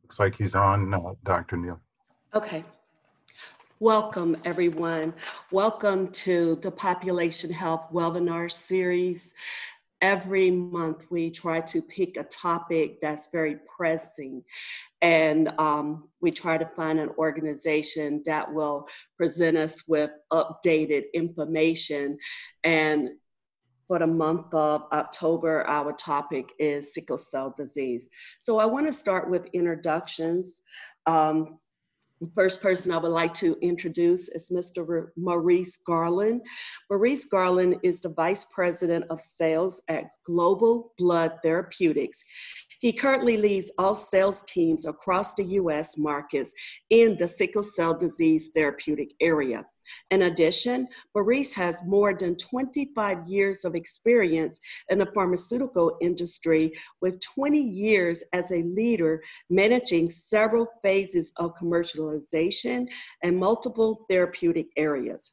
Looks like he's on, Dr. Neil. Okay. Welcome, everyone. Welcome to the Population Health Webinar Series. Every month, we try to pick a topic that's very pressing, and we try to find an organization that will present us with updated information. And for the month of October, our topic is sickle cell disease. So I want to start with introductions. The first person I would like to introduce is Mr. Maurice Garland. Maurice Garland is the Vice President of Sales at Global Blood Therapeutics. He currently leads all sales teams across the U.S. markets in the sickle cell disease therapeutic area. In addition, Maurice has more than 25 years of experience in the pharmaceutical industry, with 20 years as a leader managing several phases of commercialization and multiple therapeutic areas.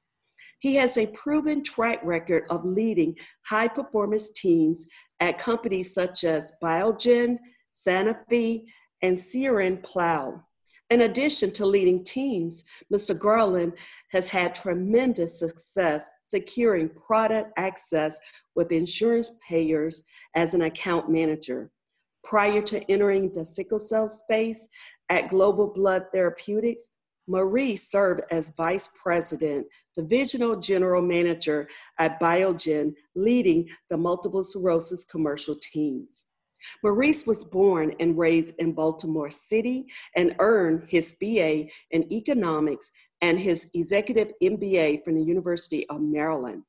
He has a proven track record of leading high-performance teams at companies such as Biogen, Sanofi, and Serin Plough. In addition to leading teams, Mr. Garland has had tremendous success securing product access with insurance payers as an account manager. Prior to entering the sickle cell space at Global Blood Therapeutics, Maurice served as Vice President, Divisional General Manager at Biogen, leading the multiple sclerosis commercial teams. Maurice was born and raised in Baltimore City and earned his BA in economics and his executive MBA from the University of Maryland.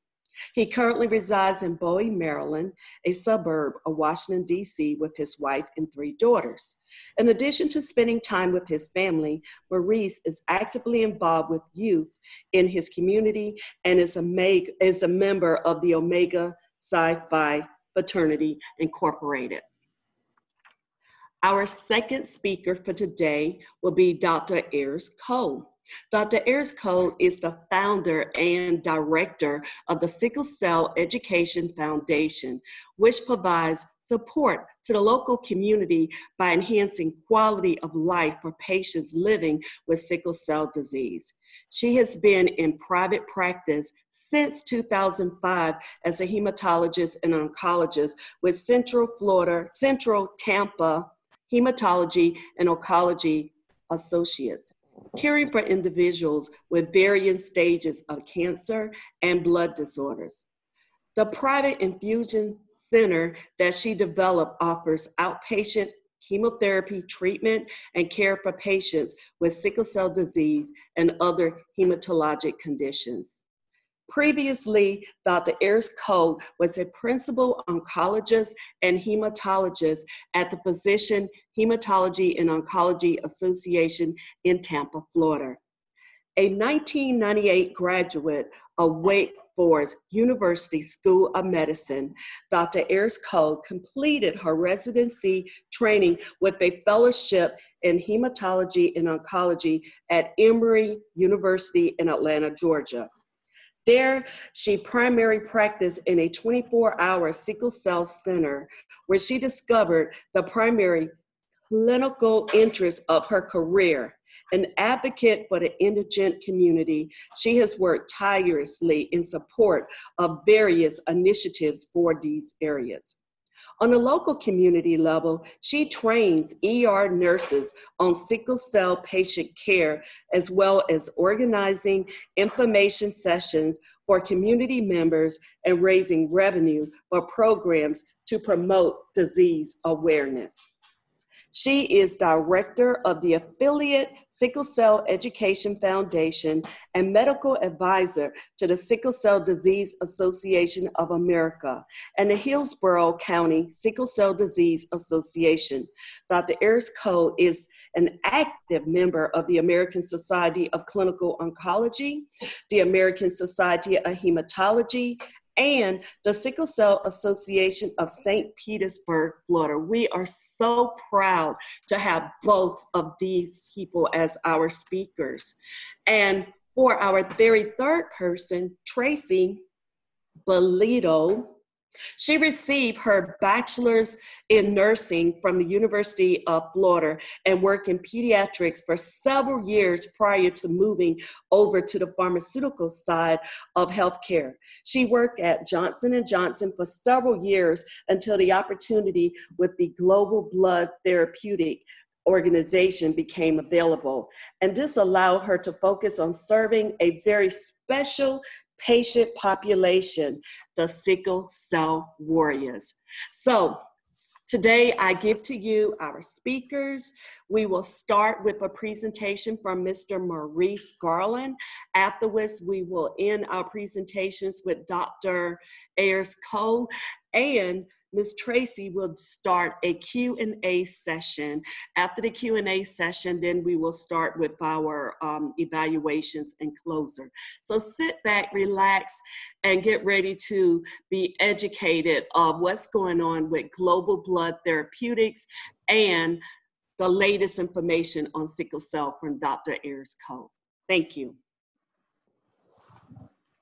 He currently resides in Bowie, Maryland, a suburb of Washington, D.C., with his wife and 3 daughters. In addition to spending time with his family, Maurice is actively involved with youth in his community and is a member of the Omega Psi Phi Fraternity Incorporated. Our second speaker for today will be Dr. Ayer-Cole. Dr. Ayer-Cole is the founder and director of the Sickle Cell Education Foundation, which provides support to the local community by enhancing quality of life for patients living with sickle cell disease. She has been in private practice since 2005 as a hematologist and oncologist with Central Tampa Hematology and Oncology Associates, caring for individuals with varying stages of cancer and blood disorders. The private infusion center that she developed offers outpatient chemotherapy treatment and care for patients with sickle cell disease and other hematologic conditions. Previously, Dr. Ayer-Cole was a principal oncologist and hematologist at the Physician Hematology and Oncology Association in Tampa, Florida. A 1998 graduate of Wake Forest University School of Medicine, Dr. Ayer-Cole completed her residency training with a fellowship in hematology and oncology at Emory University in Atlanta, Georgia. There, she primary practiced in a 24-hour sickle cell center where she discovered the primary clinical interest of her career. An advocate for the indigent community, she has worked tirelessly in support of various initiatives for these areas. On a local community level, she trains ER nurses on sickle cell patient care, as well as organizing information sessions for community members and raising revenue for programs to promote disease awareness. She is director of the affiliate Sickle Cell Education Foundation and medical advisor to the Sickle Cell Disease Association of America and the Hillsborough County Sickle Cell Disease Association. Dr. Ayer-Cole is an active member of the American Society of Clinical Oncology, the American Society of Hematology, and the Sickle Cell Association of St. Petersburg, Florida. We are so proud to have both of these people as our speakers. And for our very third person, Tracy Bolito, She received her bachelor's in nursing from the University of Florida and worked in pediatrics for several years prior to moving over to the pharmaceutical side of healthcare. She worked at Johnson & Johnson for several years until the opportunity with the Global Blood Therapeutic organization became available. And this allowed her to focus on serving a very special patient population, the sickle cell warriors. So today I give to you our speakers. We will start with a presentation from Mr. Maurice Garland. Afterwards, we will end our presentations with Dr. Ayer-Cole, and Ms. Tracy will start a Q&A session. After the Q&A session, then we will start with our evaluations and closer. So sit back, relax, and get ready to be educated of what's going on with Global Blood Therapeutics and the latest information on sickle cell from Dr. Ayer-Cole. Thank you.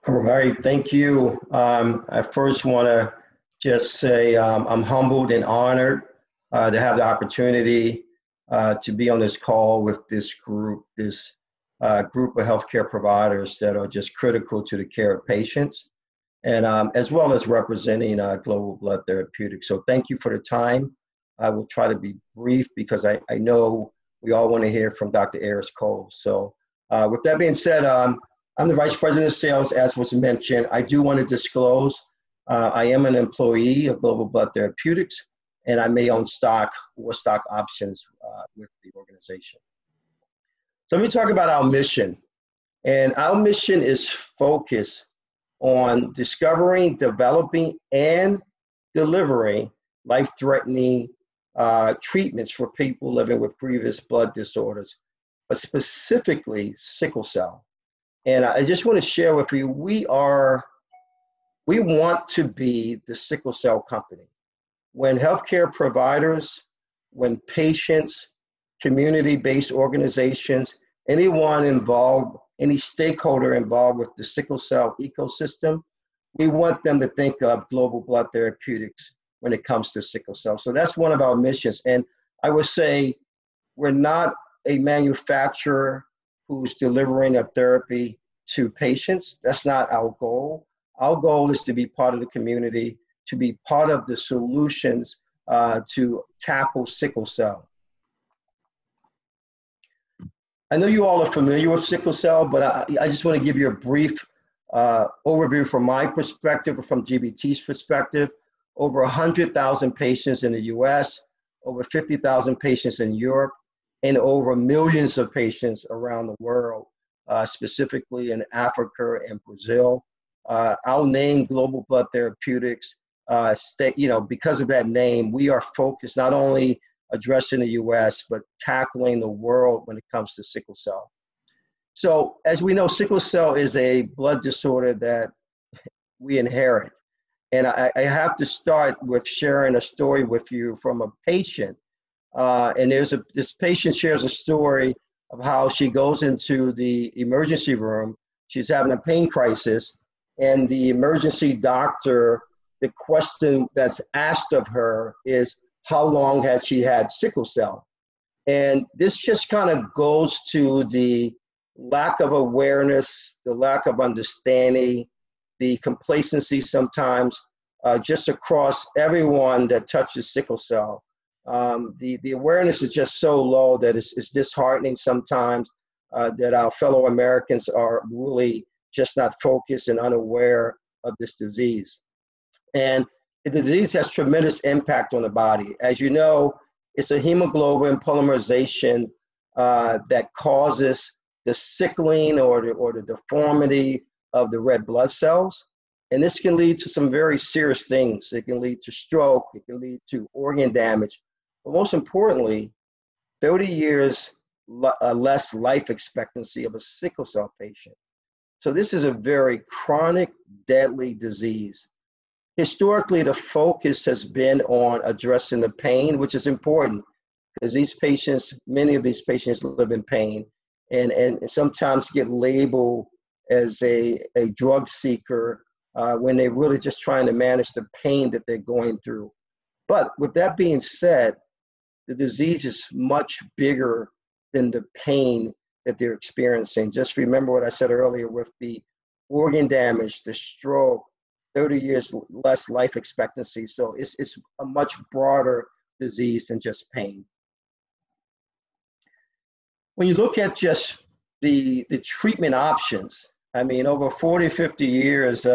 All right, thank you. I first want to just say I'm humbled and honored to have the opportunity to be on this call with this group of healthcare providers that are just critical to the care of patients, and as well as representing Global Blood Therapeutics. So thank you for the time. I will try to be brief because I know we all want to hear from Dr. Ayer-Cole. So with that being said, I'm the Vice President of Sales, as was mentioned. I do want to disclose I am an employee of Global Blood Therapeutics, and I may own stock or stock options with the organization. So let me talk about our mission. And our mission is focused on discovering, developing, and delivering life-threatening treatments for people living with grievous blood disorders, but specifically sickle cell. And I just want to share with you, we want to be the sickle cell company. When healthcare providers, when patients, community-based organizations, anyone involved, any stakeholder involved with the sickle cell ecosystem, we want them to think of Global Blood Therapeutics when it comes to sickle cell. So that's one of our missions. And I would say we're not a manufacturer who's delivering a therapy to patients. That's not our goal. Our goal is to be part of the community, to be part of the solutions to tackle sickle cell. I know you all are familiar with sickle cell, but I just want to give you a brief overview from my perspective, or from GBT's perspective. Over 100,000 patients in the US, over 50,000 patients in Europe, and over millions of patients around the world, specifically in Africa and Brazil. Our name, Global Blood Therapeutics, because of that name, we are focused not only addressing the US, but tackling the world when it comes to sickle cell. So as we know, sickle cell is a blood disorder that we inherit. And I have to start with sharing a story with you from a patient. And this patient shares a story of how she goes into the emergency room. She's having a pain crisis, and the emergency doctor, the question that's asked of her is, how long has she had sickle cell? And this just kind of goes to the lack of awareness, the lack of understanding, the complacency sometimes just across everyone that touches sickle cell. The awareness is just so low that it's disheartening sometimes that our fellow Americans are really just not focused and unaware of this disease. And the disease has tremendous impact on the body. As you know, it's a hemoglobin polymerization that causes the sickling or the deformity of the red blood cells. And this can lead to some very serious things. It can lead to stroke, it can lead to organ damage, but most importantly, 30 years less life expectancy of a sickle cell patient. So this is a very chronic, deadly disease. Historically, the focus has been on addressing the pain, which is important because these patients, many of these patients live in pain and sometimes get labeled as a drug seeker when they're really just trying to manage the pain that they're going through. But with that being said, the disease is much bigger than the pain that they're experiencing. Just remember what I said earlier with the organ damage, the stroke, 30 years less life expectancy. So it's a much broader disease than just pain. When you look at just the treatment options, I mean, over 40, 50 years,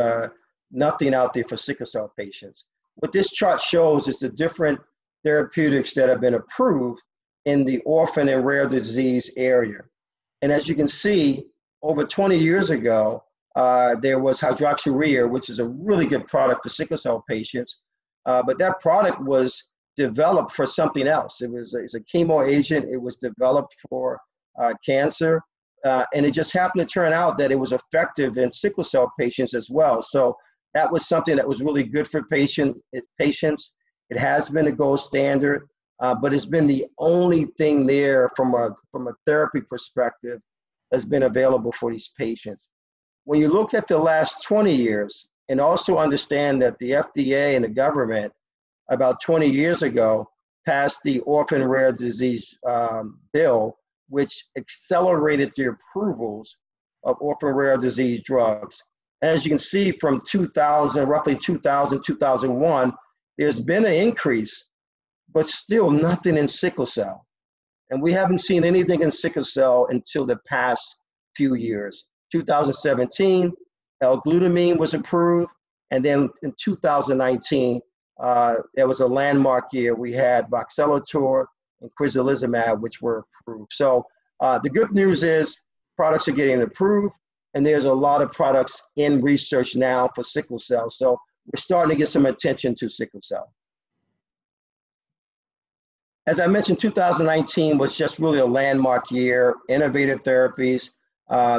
nothing out there for sickle cell patients. What this chart shows is the different therapeutics that have been approved in the orphan and rare disease area. And as you can see, over 20 years ago, there was hydroxyurea, which is a really good product for sickle cell patients. But that product was developed for something else. It's a chemo agent. It was developed for cancer. And it just happened to turn out that it was effective in sickle cell patients as well. So that was something that was really good for patients. It has been a gold standard, but it's been the only thing there from a therapy perspective that's been available for these patients. When you look at the last 20 years, and also understand that the FDA and the government about 20 years ago passed the Orphan Rare Disease bill, which accelerated the approvals of orphan rare disease drugs. As you can see from 2000, roughly 2000, 2001, there's been an increase, but still nothing in sickle cell. And we haven't seen anything in sickle cell until the past few years. 2017, L-glutamine was approved. And then in 2019, there was a landmark year. We had Vuxilator and crizanlizumab, which were approved. So the good news is products are getting approved, and there's a lot of products in research now for sickle cell. So we're starting to get some attention to sickle cell. As I mentioned, 2019 was just really a landmark year, innovative therapies.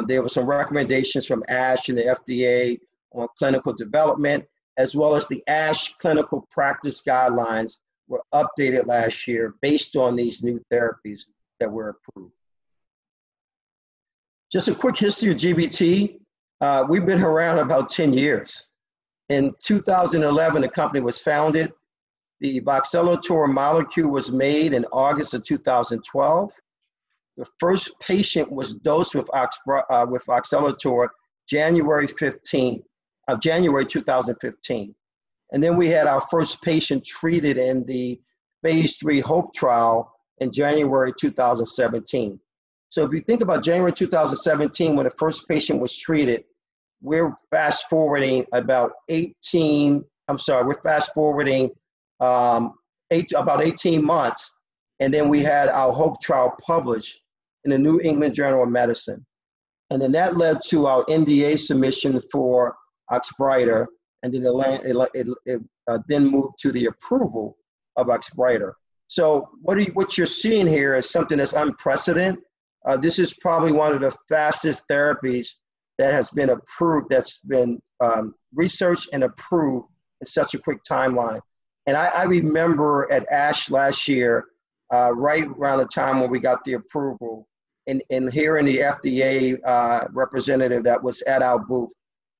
There were some recommendations from ASH and the FDA on clinical development, as well as the ASH clinical practice guidelines were updated last year based on these new therapies that were approved. Just a quick history of GBT. We've been around about 10 years. In 2011, the company was founded. The Vuxilator molecule was made in August of 2012. The first patient was dosed with Vuxilator January 2015. And then we had our first patient treated in the phase 3 HOPE trial in January 2017. So if you think about January 2017, when the first patient was treated, we're fast forwarding about 18 months. And then we had our HOPE trial published in the New England Journal of Medicine. And then that led to our NDA submission for Oxbrida, and then it then moved to the approval of Oxbrida. So what you're seeing here is something that's unprecedented. This is probably one of the fastest therapies that has been approved, that's been researched and approved in such a quick timeline. And I remember at ASH last year, right around the time when we got the approval, and hearing the FDA representative that was at our booth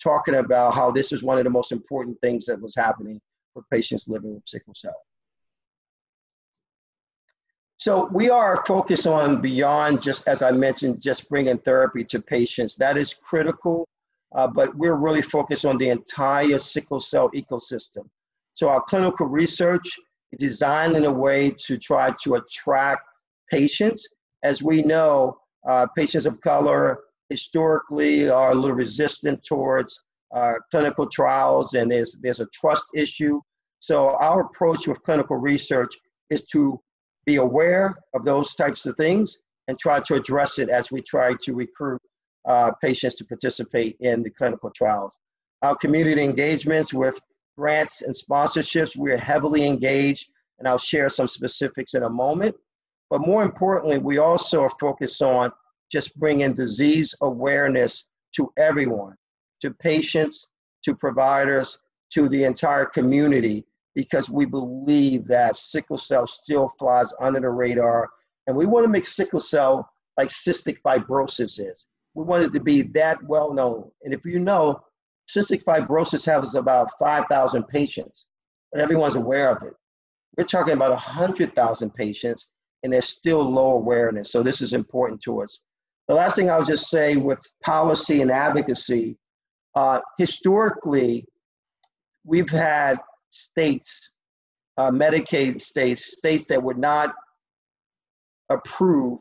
talking about how this was one of the most important things that was happening for patients living with sickle cell. So we are focused on beyond just, as I mentioned, just bringing therapy to patients. That is critical, but we're really focused on the entire sickle cell ecosystem. So our clinical research is designed in a way to try to attract patients. As we know, patients of color historically are a little resistant towards clinical trials, and there's a trust issue. So our approach with clinical research is to be aware of those types of things and try to address it as we try to recruit patients to participate in the clinical trials. Our community engagements with grants and sponsorships, we're heavily engaged, and I'll share some specifics in a moment. But more importantly, we also are focused on just bringing disease awareness to everyone, to patients, to providers, to the entire community, because we believe that sickle cell still flies under the radar. And we want to make sickle cell like cystic fibrosis is. We want it to be that well known. And if you know, cystic fibrosis has about 5,000 patients, but everyone's aware of it. We're talking about 100,000 patients, and there's still low awareness. So this is important to us. The last thing I would just say with policy and advocacy, historically, we've had states, Medicaid states that would not approve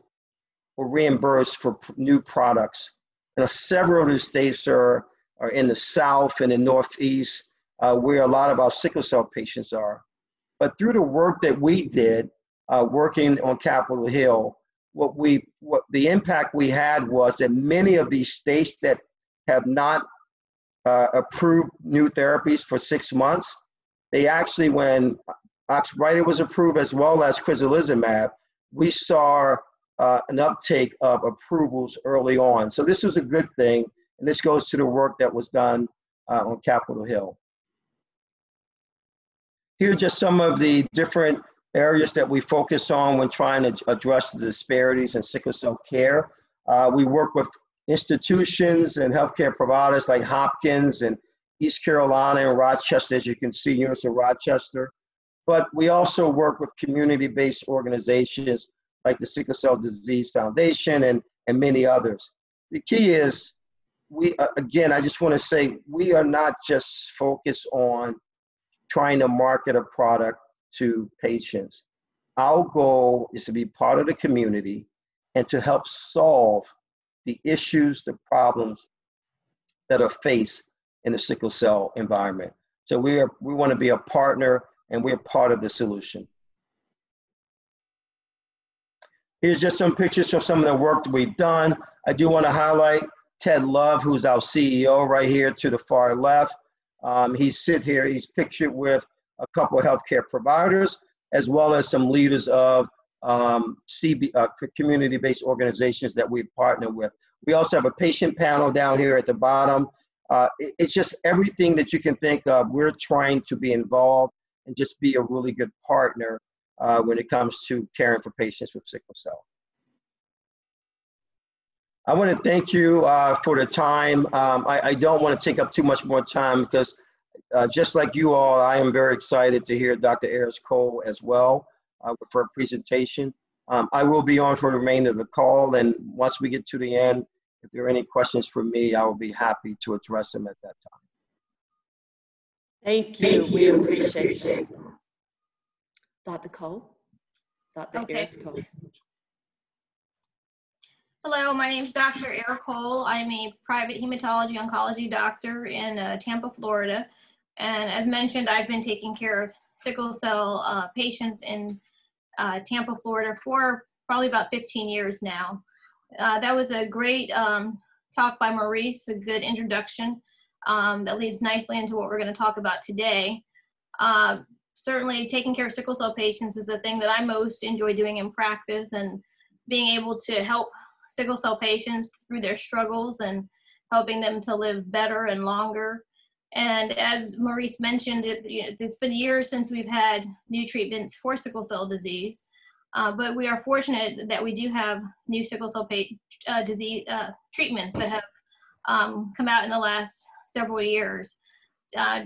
or reimburse for new products. And several of the states are in the South and the Northeast, where a lot of our sickle cell patients are. But through the work that we did, working on Capitol Hill, what the impact we had was that many of these states that have not approved new therapies for 6 months, they actually, when Oxbrida was approved as well as crizanlizumab, we saw an uptake of approvals early on. So this was a good thing, and this goes to the work that was done on Capitol Hill. Here are just some of the different areas that we focus on when trying to address the disparities in sickle cell care. We work with institutions and healthcare providers like Hopkins and East Carolina and Rochester, as you can see, University of Rochester. But we also work with community-based organizations like the Sickle Cell Disease Foundation and many others. The key is, again, I just want to say, we are not just focused on trying to market a product to patients. Our goal is to be part of the community and to help solve the issues, the problems that are faced in the sickle cell environment. So we want to be a partner, and we're part of the solution. Here's just some pictures of some of the work that we've done. I do want to highlight Ted Love, who's our CEO right here to the far left. He's pictured with a couple of healthcare providers, as well as some leaders of community-based organizations that we partner with. We also have a patient panel down here at the bottom. It's just everything that you can think of. We're trying to be involved and just be a really good partner when it comes to caring for patients with sickle cell. I want to thank you for the time. I don't want to take up too much more time because just like you all, I am very excited to hear Dr. Ayer-Cole as well for a presentation. I will be on for the remainder of the call, and once we get to the end, if there are any questions for me, I will be happy to address them at that time. Thank you. We appreciate it. Dr. Cole? Dr. Ayer-Cole. Hello, my name is Dr. Ayer-Cole. I'm a private hematology oncology doctor in Tampa, Florida. And as mentioned, I've been taking care of sickle cell patients in Tampa, Florida for probably about 15 years now. That was a great talk by Maurice, a good introduction that leads nicely into what we're going to talk about today. Certainly taking care of sickle cell patients is the thing that I most enjoy doing in practice, and being able to help sickle cell patients through their struggles and helping them to live better and longer. And as Maurice mentioned, it's been years since we've had new treatments for sickle cell disease, but we are fortunate that we do have new sickle cell disease treatments that have come out in the last several years,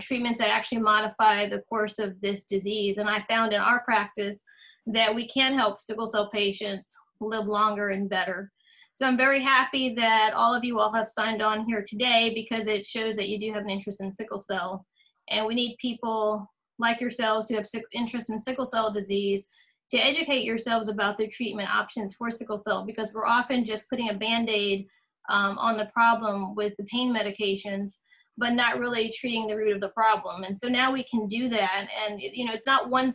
treatments that actually modify the course of this disease. And I found in our practice that we can help sickle cell patients live longer and better. So I'm very happy that all of you all have signed on here today, because it shows that you do have an interest in sickle cell. And we need people like yourselves who have interest in sickle cell disease to educate yourselves about the treatment options for sickle cell, because we're often just putting a Band-Aid on the problem with the pain medications, but not really treating the root of the problem. And so now we can do that. And it's not one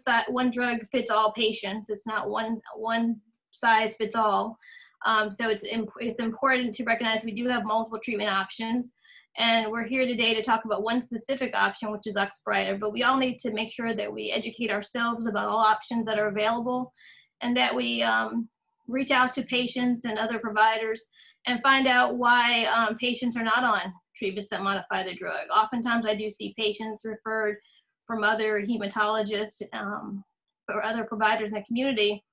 drug fits all patients. It's not one size fits all. So it's important to recognize we do have multiple treatment options, and we're here today to talk about one specific option, which is Oxbrida. But we all need to make sure that we educate ourselves about all options that are available, and that we reach out to patients and other providers and find out why patients are not on treatments that modify the drug. Oftentimes I do see patients referred from other hematologists or other providers in the community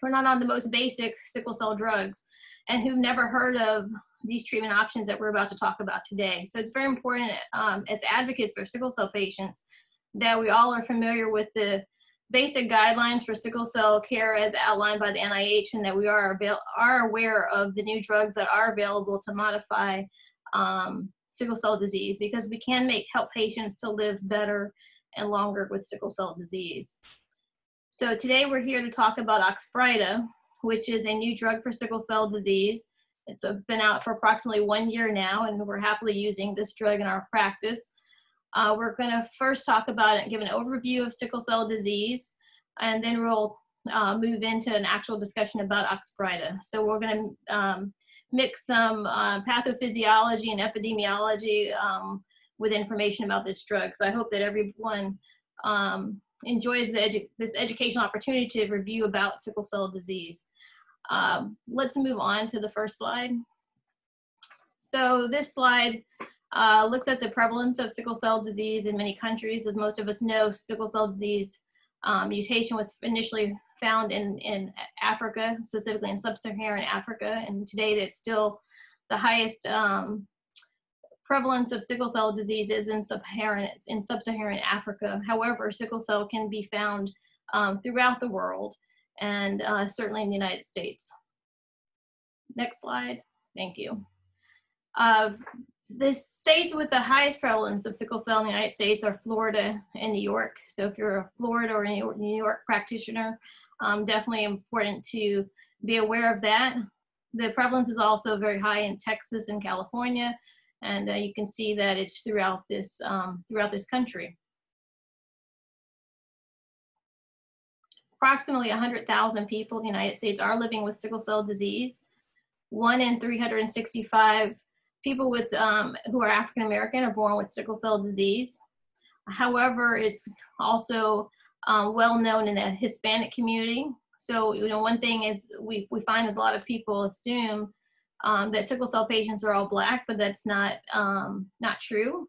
who are not on the most basic sickle cell drugs and who've never heard of these treatment options that we're about to talk about today. So it's very important as advocates for sickle cell patients that we all are familiar with the basic guidelines for sickle cell care as outlined by the NIH, and that we are aware of the new drugs that are available to modify sickle cell disease, because we can help patients to live better and longer with sickle cell disease. So today we're here to talk about Oxbrida, which is a new drug for sickle cell disease. It's been out for approximately 1 year now, and we're happily using this drug in our practice. We're going to first talk about it and give an overview of sickle cell disease, and then we'll move into an actual discussion about Oxbrida. So we're going to mix some pathophysiology and epidemiology with information about this drug. So I hope that everyone enjoys this educational opportunity to review about sickle cell disease. Let's move on to the first slide. So this slide looks at the prevalence of sickle cell disease in many countries. As most of us know, sickle cell disease mutation was initially found in Africa, specifically in sub-Saharan Africa, and today it's still the highest prevalence of sickle cell disease is in sub-Saharan Africa. However, sickle cell can be found throughout the world, and certainly in the United States. Next slide, thank you. The states with the highest prevalence of sickle cell in the United States are Florida and New York. So if you're a Florida or New York practitioner, definitely important to be aware of that. The prevalence is also very high in Texas and California, and you can see that it's throughout this country. Approximately 100,000 people in the United States are living with sickle cell disease. 1 in 365 people with who are African American are born with sickle cell disease. However, it's also well known in the Hispanic community. So, one thing is we find is a lot of people assume that sickle cell patients are all Black, but that's not true.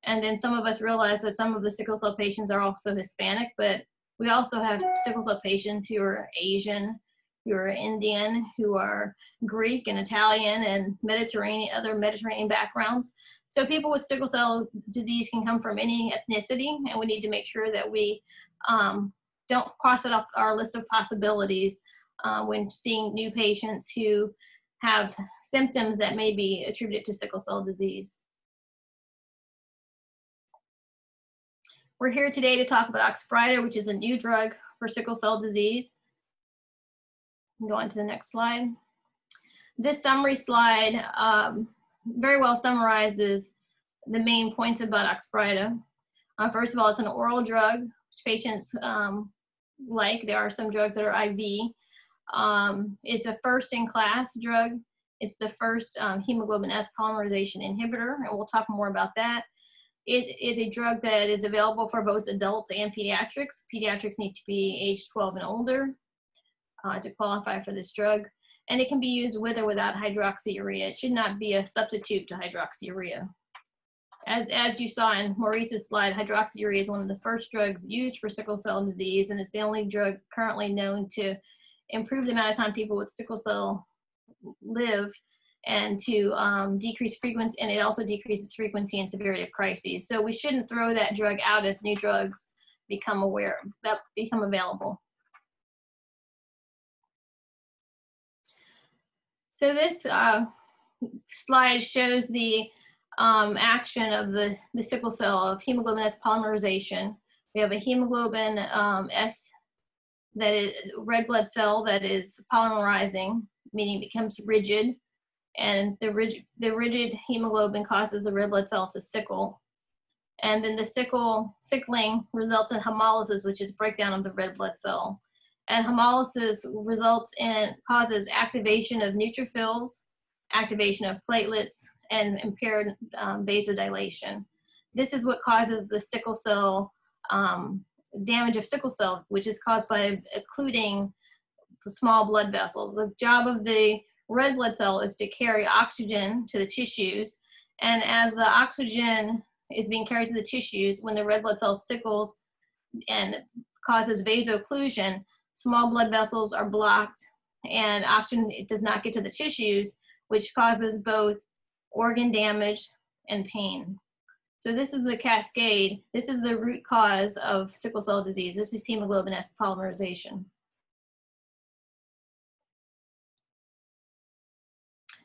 And then some of us realize that some of the sickle cell patients are also Hispanic, but we also have sickle cell patients who are Asian, who are Indian, who are Greek and Italian and other Mediterranean backgrounds. So people with sickle cell disease can come from any ethnicity, and we need to make sure that we don't cross it off our list of possibilities when seeing new patients who have symptoms that may be attributed to sickle cell disease. We're here today to talk about Oxbrida, which is a new drug for sickle cell disease. Go on to the next slide. This summary slide very well summarizes the main points about Oxbrida. First of all, it's an oral drug, which patients like. There are some drugs that are IV. It's a first-in-class drug. It's the first hemoglobin S polymerization inhibitor, and we'll talk more about that. It is a drug that is available for both adults and pediatrics. Pediatrics need to be age 12 and older to qualify for this drug. And it can be used with or without hydroxyurea. It should not be a substitute to hydroxyurea. As you saw in Maurice's slide, hydroxyurea is one of the first drugs used for sickle cell disease, and it's the only drug currently known to improve the amount of time people with sickle cell live, and to decrease frequency, and it also decreases frequency and severity of crises. So we shouldn't throw that drug out as new drugs become available. So this slide shows the action of the sickle cell of hemoglobin S polymerization. We have a hemoglobin S, that is red blood cell, that is polymerizing, meaning it becomes rigid. And the rigid hemoglobin causes the red blood cell to sickle. And then the sickling results in hemolysis, which is breakdown of the red blood cell. And hemolysis causes activation of neutrophils, activation of platelets, and impaired vasodilation. This is what causes the sickle cell, damage of sickle cell, which is caused by occluding small blood vessels. The job of the red blood cell is to carry oxygen to the tissues, and as the oxygen is being carried to the tissues, when the red blood cell sickles and causes vaso-occlusion, small blood vessels are blocked and oxygen does not get to the tissues, which causes both organ damage and pain. So this is the cascade. This is the root cause of sickle cell disease. This is hemoglobin S polymerization.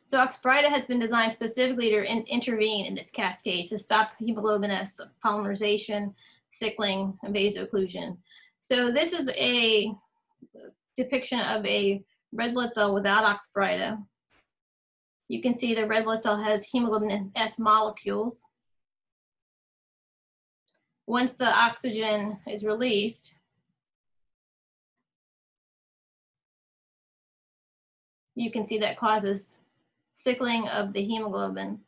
So Oxbrida has been designed specifically to intervene in this cascade to stop hemoglobin S polymerization, sickling, and vasoocclusion. So this is a depiction of a red blood cell without Oxbrida. You can see the red blood cell has hemoglobin S molecules. Once the oxygen is released, you can see that causes sickling of the hemoglobin,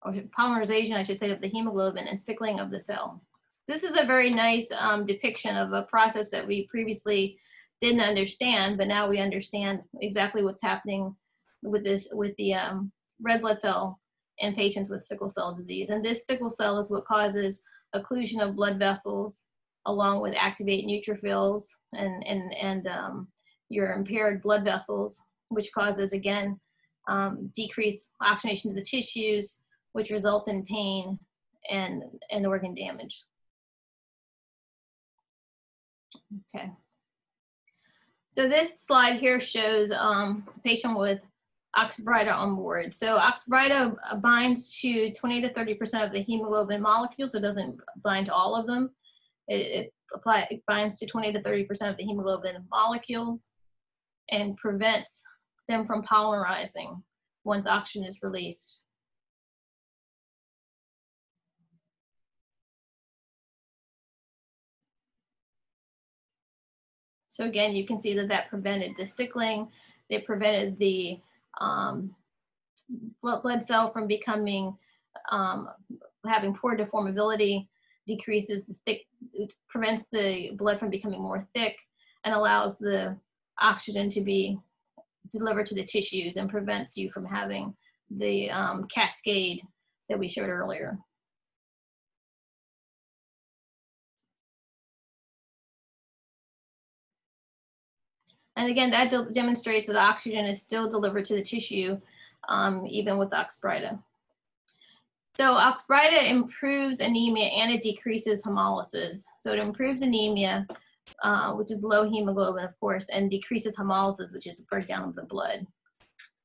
or polymerization, I should say, of the hemoglobin and sickling of the cell. This is a very nice depiction of a process that we previously didn't understand, but now we understand exactly what's happening with this, with the red blood cell in patients with sickle cell disease. And this sickle cell is what causes occlusion of blood vessels, along with activate neutrophils and your impaired blood vessels, which causes, again, decreased oxygenation to the tissues, which results in pain and organ damage. Okay. So this slide here shows a patient with Oxbrida on board. So Oxbrida binds to 20 to 30% of the hemoglobin molecules. It doesn't bind to all of them. It binds to 20 to 30% of the hemoglobin molecules and prevents them from polymerizing once oxygen is released. So again, you can see that that prevented the sickling. It prevented the blood cell from becoming, having poor deformability, decreases the thick, it prevents the blood from becoming more thick, and allows the oxygen to be delivered to the tissues and prevents you from having the cascade that we showed earlier. And again, that demonstrates that oxygen is still delivered to the tissue, even with Oxbrida. So Oxbrida improves anemia and it decreases hemolysis. So it improves anemia, which is low hemoglobin, of course, and decreases hemolysis, which is a breakdown of the blood.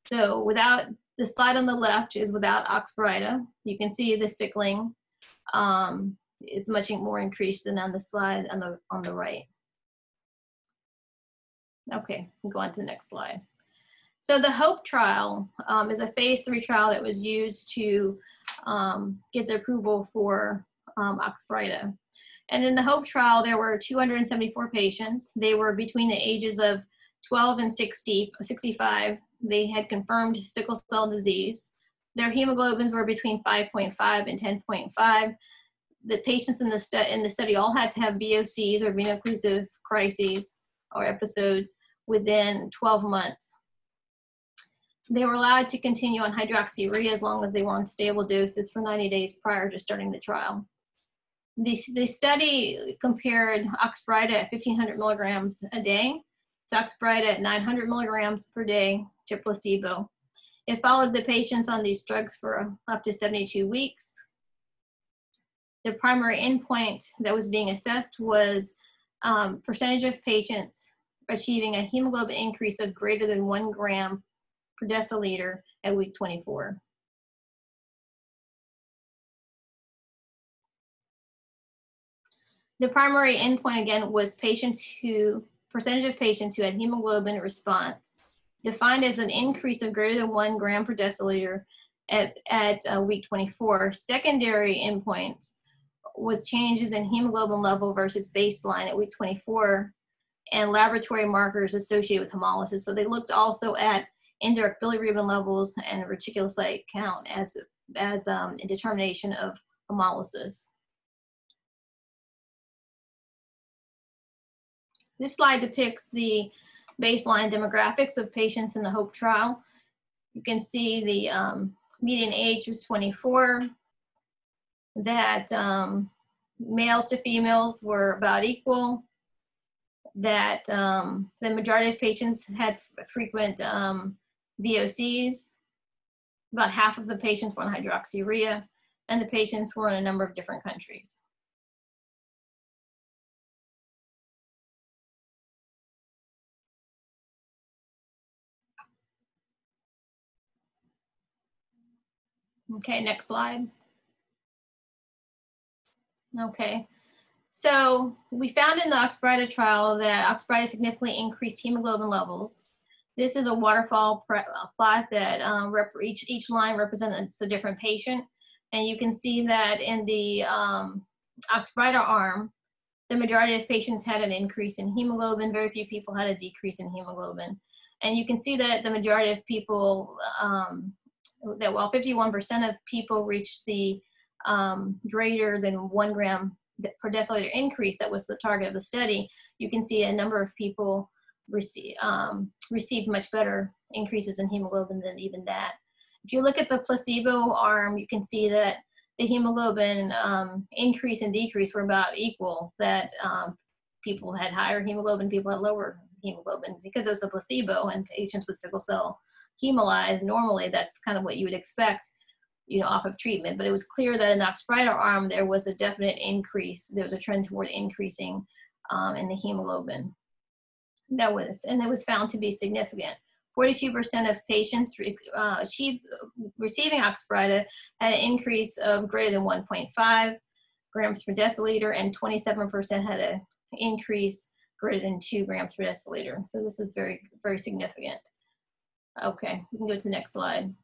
So without, the slide on the left is without Oxbrida. You can see the sickling is much more increased than on the slide on the right. Okay, we'll go on to the next slide. So the HOPE trial is a phase 3 trial that was used to get the approval for Oxbrida. And in the HOPE trial, there were 274 patients. They were between the ages of 12 and 65. They had confirmed sickle cell disease. Their hemoglobins were between 5.5 and 10.5. The patients in the study all had to have VOCs, or veno-occlusive crises or episodes, within 12 months. They were allowed to continue on hydroxyurea as long as they were on stable doses for 90 days prior to starting the trial. The study compared Oxbrida at 1,500 milligrams a day to Oxbrida at 900 milligrams per day to placebo. It followed the patients on these drugs for up to 72 weeks. The primary endpoint that was being assessed was percentage of patients achieving a hemoglobin increase of greater than 1 gram per deciliter at week 24. The primary endpoint, again, was percentage of patients who had hemoglobin response, defined as an increase of greater than 1 gram per deciliter at week 24. Secondary endpoints was changes in hemoglobin level versus baseline at week 24, and laboratory markers associated with hemolysis. So they looked also at indirect bilirubin levels and reticulocyte count as a determination of hemolysis. This slide depicts the baseline demographics of patients in the HOPE trial. You can see the median age was 24, that males to females were about equal. that the majority of patients had frequent VOCs. About half of the patients were on hydroxyurea, and the patients were in a number of different countries. Okay, next slide. Okay, so we found in the Oxbrida trial that Oxbrida significantly increased hemoglobin levels. This is a waterfall plot that each line represents a different patient. And you can see that in the Oxbrida arm, the majority of patients had an increase in hemoglobin. Very few people had a decrease in hemoglobin. And you can see that the majority of people, that while 51% of people reached the greater than 1 gram per deciliter increase, that was the target of the study, you can see a number of people received much better increases in hemoglobin than even that. If you look at the placebo arm, you can see that the hemoglobin increase and decrease were about equal, that people had higher hemoglobin, people had lower hemoglobin because it was a placebo, and patients with sickle cell hemolyze, normally that's kind of what you would expect, you know, off of treatment. But it was clear that in the Oxbrida arm, there was a definite increase. There was a trend toward increasing in the hemoglobin. And it was found to be significant. 42% of patients receiving Oxbrida had an increase of greater than 1.5 grams per deciliter, and 27% had an increase greater than 2 grams per deciliter. So this is very, very significant. Okay, we can go to the next slide.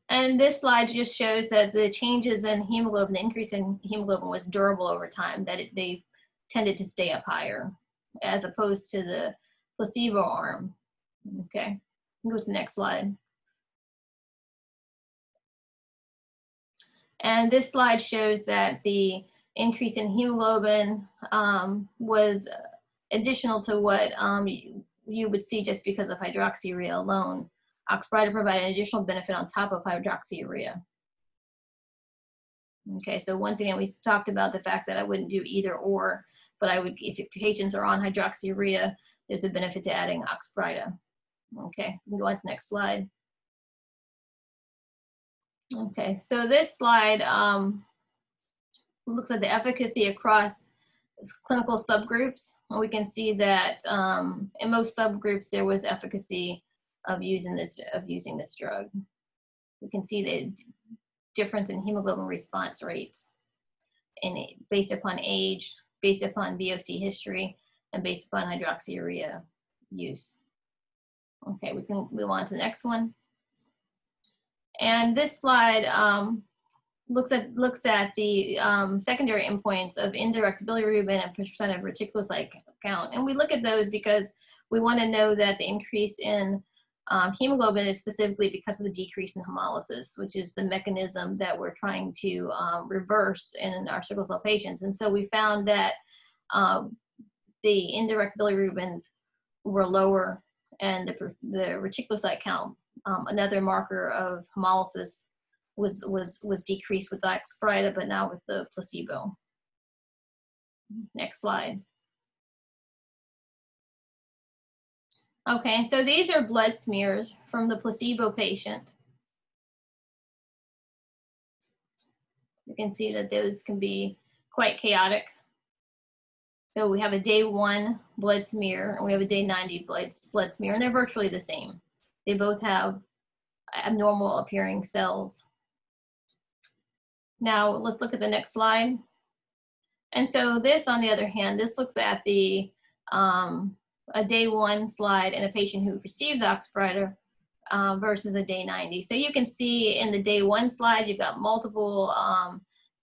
And this slide just shows that the changes in hemoglobin, the increase in hemoglobin was durable over time, that they tended to stay up higher as opposed to the placebo arm. Okay, we can go to the next slide. And this slide shows that the increase in hemoglobin was additional to what you would see just because of hydroxyurea alone. Oxbrida provided an additional benefit on top of hydroxyurea. Okay, so once again, we talked about the fact that I wouldn't do either or, but I would, if patients are on hydroxyurea, there's a benefit to adding Oxbrida. Okay, we can go on to the next slide. Okay, so this slide looks at the efficacy across clinical subgroups. And we can see that in most subgroups there was efficacy of using this drug. We can see the difference in hemoglobin response rates based upon age, based upon VOC history, and based upon hydroxyurea use. Okay, we can move on to the next one. And this slide looks at the secondary endpoints of indirect bilirubin and percent of reticulocyte count. And we look at those because we want to know that the increase in hemoglobin is specifically because of the decrease in hemolysis, which is the mechanism that we're trying to reverse in our sickle cell patients. And so we found that the indirect bilirubins were lower, and the reticulocyte count, another marker of hemolysis, was decreased with Oxbrida, but not with the placebo. Next slide. Okay, so these are blood smears from the placebo patient. You can see that those can be quite chaotic. So we have a day 1 blood smear, and we have a day 90 blood smear, and they're virtually the same. They both have abnormal appearing cells. Now let's look at the next slide. And so this, on the other hand, this looks at the a day 1 slide in a patient who received Oxbrida versus a day 90. So you can see in the day 1 slide, you've got multiple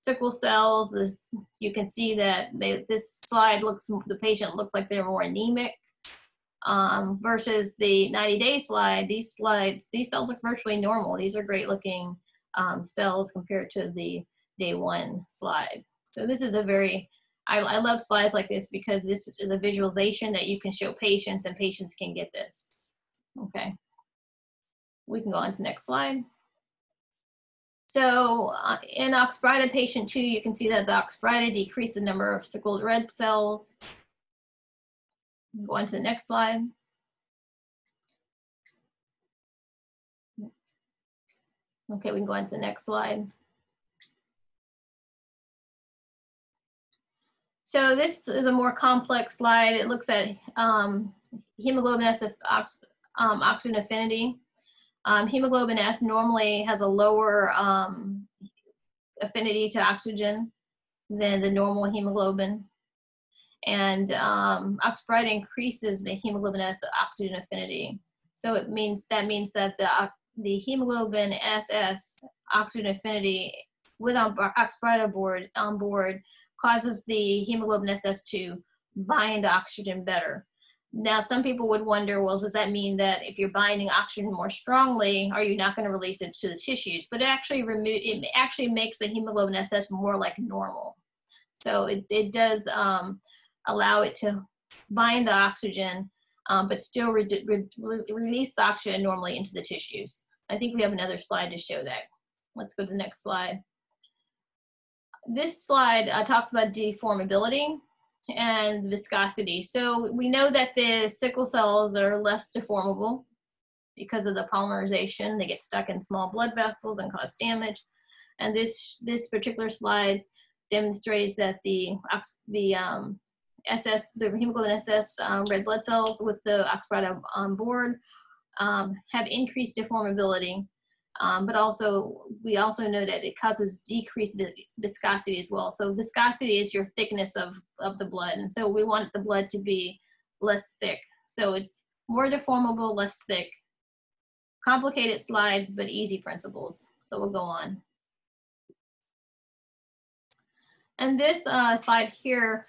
sickle cells. You can see that this slide the patient looks like they're more anemic versus the 90-day slide. These cells look virtually normal. These are great looking cells compared to the day 1 slide. So this is a very, I love slides like this because this is a visualization that you can show patients, and patients can get this. Okay, we can go on to the next slide. So in Oxbrida patient 2, you can see that the Oxbrida decreased the number of sickled red cells. Go on to the next slide. Okay, we can go on to the next slide. So this is a more complex slide. It looks at hemoglobin S oxygen affinity. Hemoglobin S normally has a lower affinity to oxygen than the normal hemoglobin. And Oxbrida increases the hemoglobin S oxygen affinity. So that means that the hemoglobin SS oxygen affinity with Oxbrida on board causes the hemoglobin SS to bind oxygen better. Now, some people would wonder, well, does that mean that if you're binding oxygen more strongly, are you not going to release it to the tissues? But it actually makes the hemoglobin SS more like normal. So it does allow it to bind the oxygen, but still release the oxygen normally into the tissues. I think we have another slide to show that. Let's go to the next slide. This slide talks about deformability and viscosity. So we know that the sickle cells are less deformable because of the polymerization. They get stuck in small blood vessels and cause damage. And this particular slide demonstrates that the hemoglobin SS red blood cells with the Oxbrida on board have increased deformability. But we also know that it causes decreased viscosity as well. So viscosity is your thickness of the blood. And so we want the blood to be less thick. So it's more deformable, less thick. Complicated slides, but easy principles. So we'll go on. And this slide here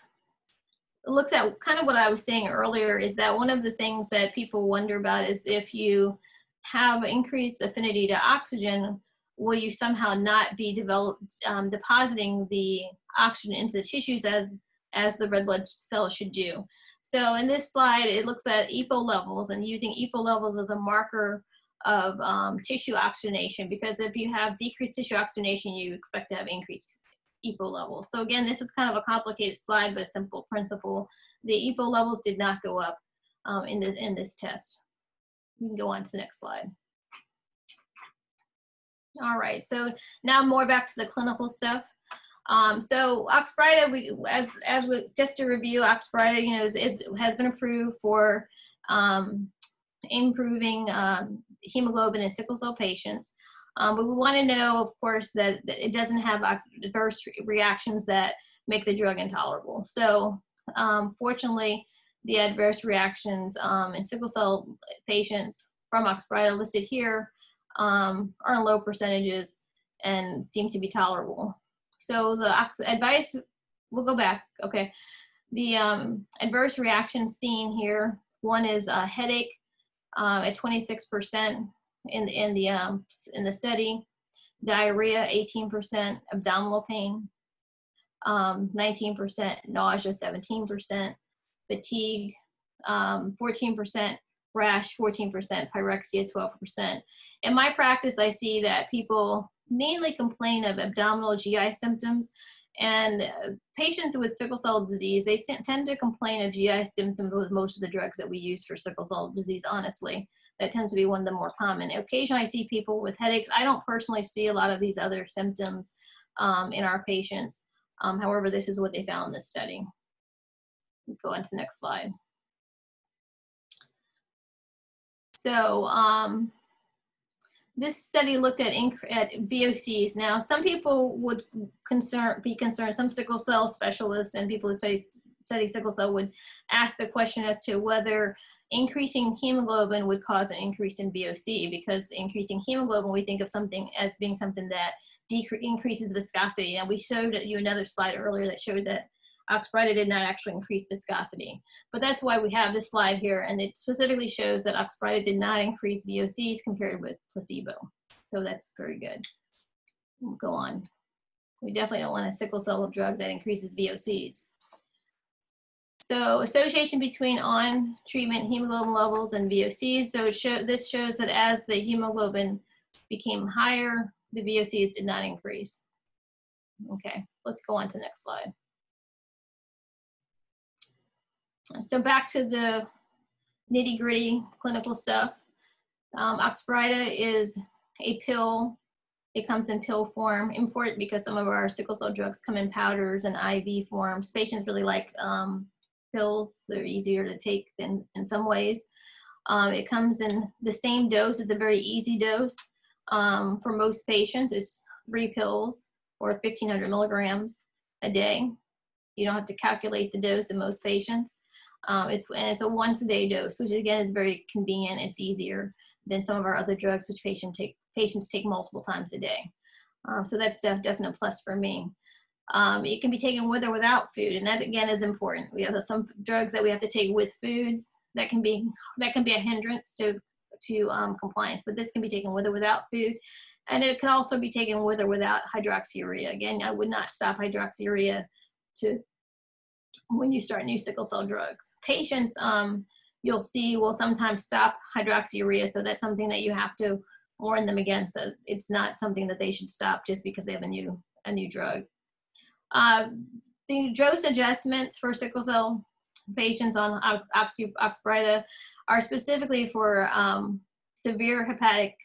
looks at kind of what I was saying earlier, is that one of the things that people wonder about is if you have increased affinity to oxygen, will you somehow not be depositing the oxygen into the tissues as the red blood cells should do? So in this slide, it looks at EPO levels and using EPO levels as a marker of tissue oxygenation, because if you have decreased tissue oxygenation, you expect to have increased EPO levels. So again, this is kind of a complicated slide, but a simple principle. The EPO levels did not go up in this test. We can go on to the next slide. All right, so now more back to the clinical stuff. So Oxbrida, just to review, Oxbrida, has been approved for improving hemoglobin in sickle cell patients. But we want to know, of course, that it doesn't have adverse reactions that make the drug intolerable. So fortunately, the adverse reactions in sickle cell patients from Oxbrida listed here are in low percentages and seem to be tolerable. So the advice, we'll go back, okay. The adverse reactions seen here, one is a headache at 26% in the study, diarrhea 18%, abdominal pain 19%, nausea 17%, fatigue 14%, rash 14%, pyrexia 12%. In my practice, I see that people mainly complain of abdominal GI symptoms, and patients with sickle cell disease, they tend to complain of GI symptoms with most of the drugs that we use for sickle cell disease, honestly. That tends to be one of the more common. Occasionally I see people with headaches. I don't personally see a lot of these other symptoms in our patients. However, this is what they found in this study. We'll go on to the next slide. So this study looked at VOCs. Now, some people would be concerned, some sickle cell specialists and people who study sickle cell would ask the question as to whether increasing hemoglobin would cause an increase in VOC, because increasing hemoglobin, we think of something as being something that increases viscosity. And we showed you another slide earlier that showed that Oxbrida did not actually increase viscosity. But that's why we have this slide here, and it specifically shows that Oxbrida did not increase VOCs compared with placebo. So that's very good. We'll go on. We definitely don't want a sickle cell drug that increases VOCs. So association between on-treatment hemoglobin levels and VOCs. So this shows that as the hemoglobin became higher, the VOCs did not increase. Okay, let's go on to the next slide. So back to the nitty-gritty clinical stuff. Oxbrida is a pill. It comes in pill form, important because some of our sickle cell drugs come in powders and IV forms. Patients really like pills. They're easier to take in some ways. It comes in the same dose. It's a very easy dose. For most patients, it's 3 pills or 1,500 milligrams a day. You don't have to calculate the dose in most patients. It's a once-a-day dose, which again is very convenient. It's easier than some of our other drugs, which patients take multiple times a day. So that's definite plus for me. It can be taken with or without food, and that again is important. We have some drugs that we have to take with foods that can be a hindrance to compliance, but this can be taken with or without food, and it can also be taken with or without hydroxyurea. Again, I would not stop hydroxyurea when you start new sickle cell drugs. Patients, you'll see, will sometimes stop hydroxyurea, so that's something that you have to warn them against, that it's not something that they should stop just because they have a new drug. The dose adjustments for sickle cell patients on Oxbrida are specifically for severe hepatic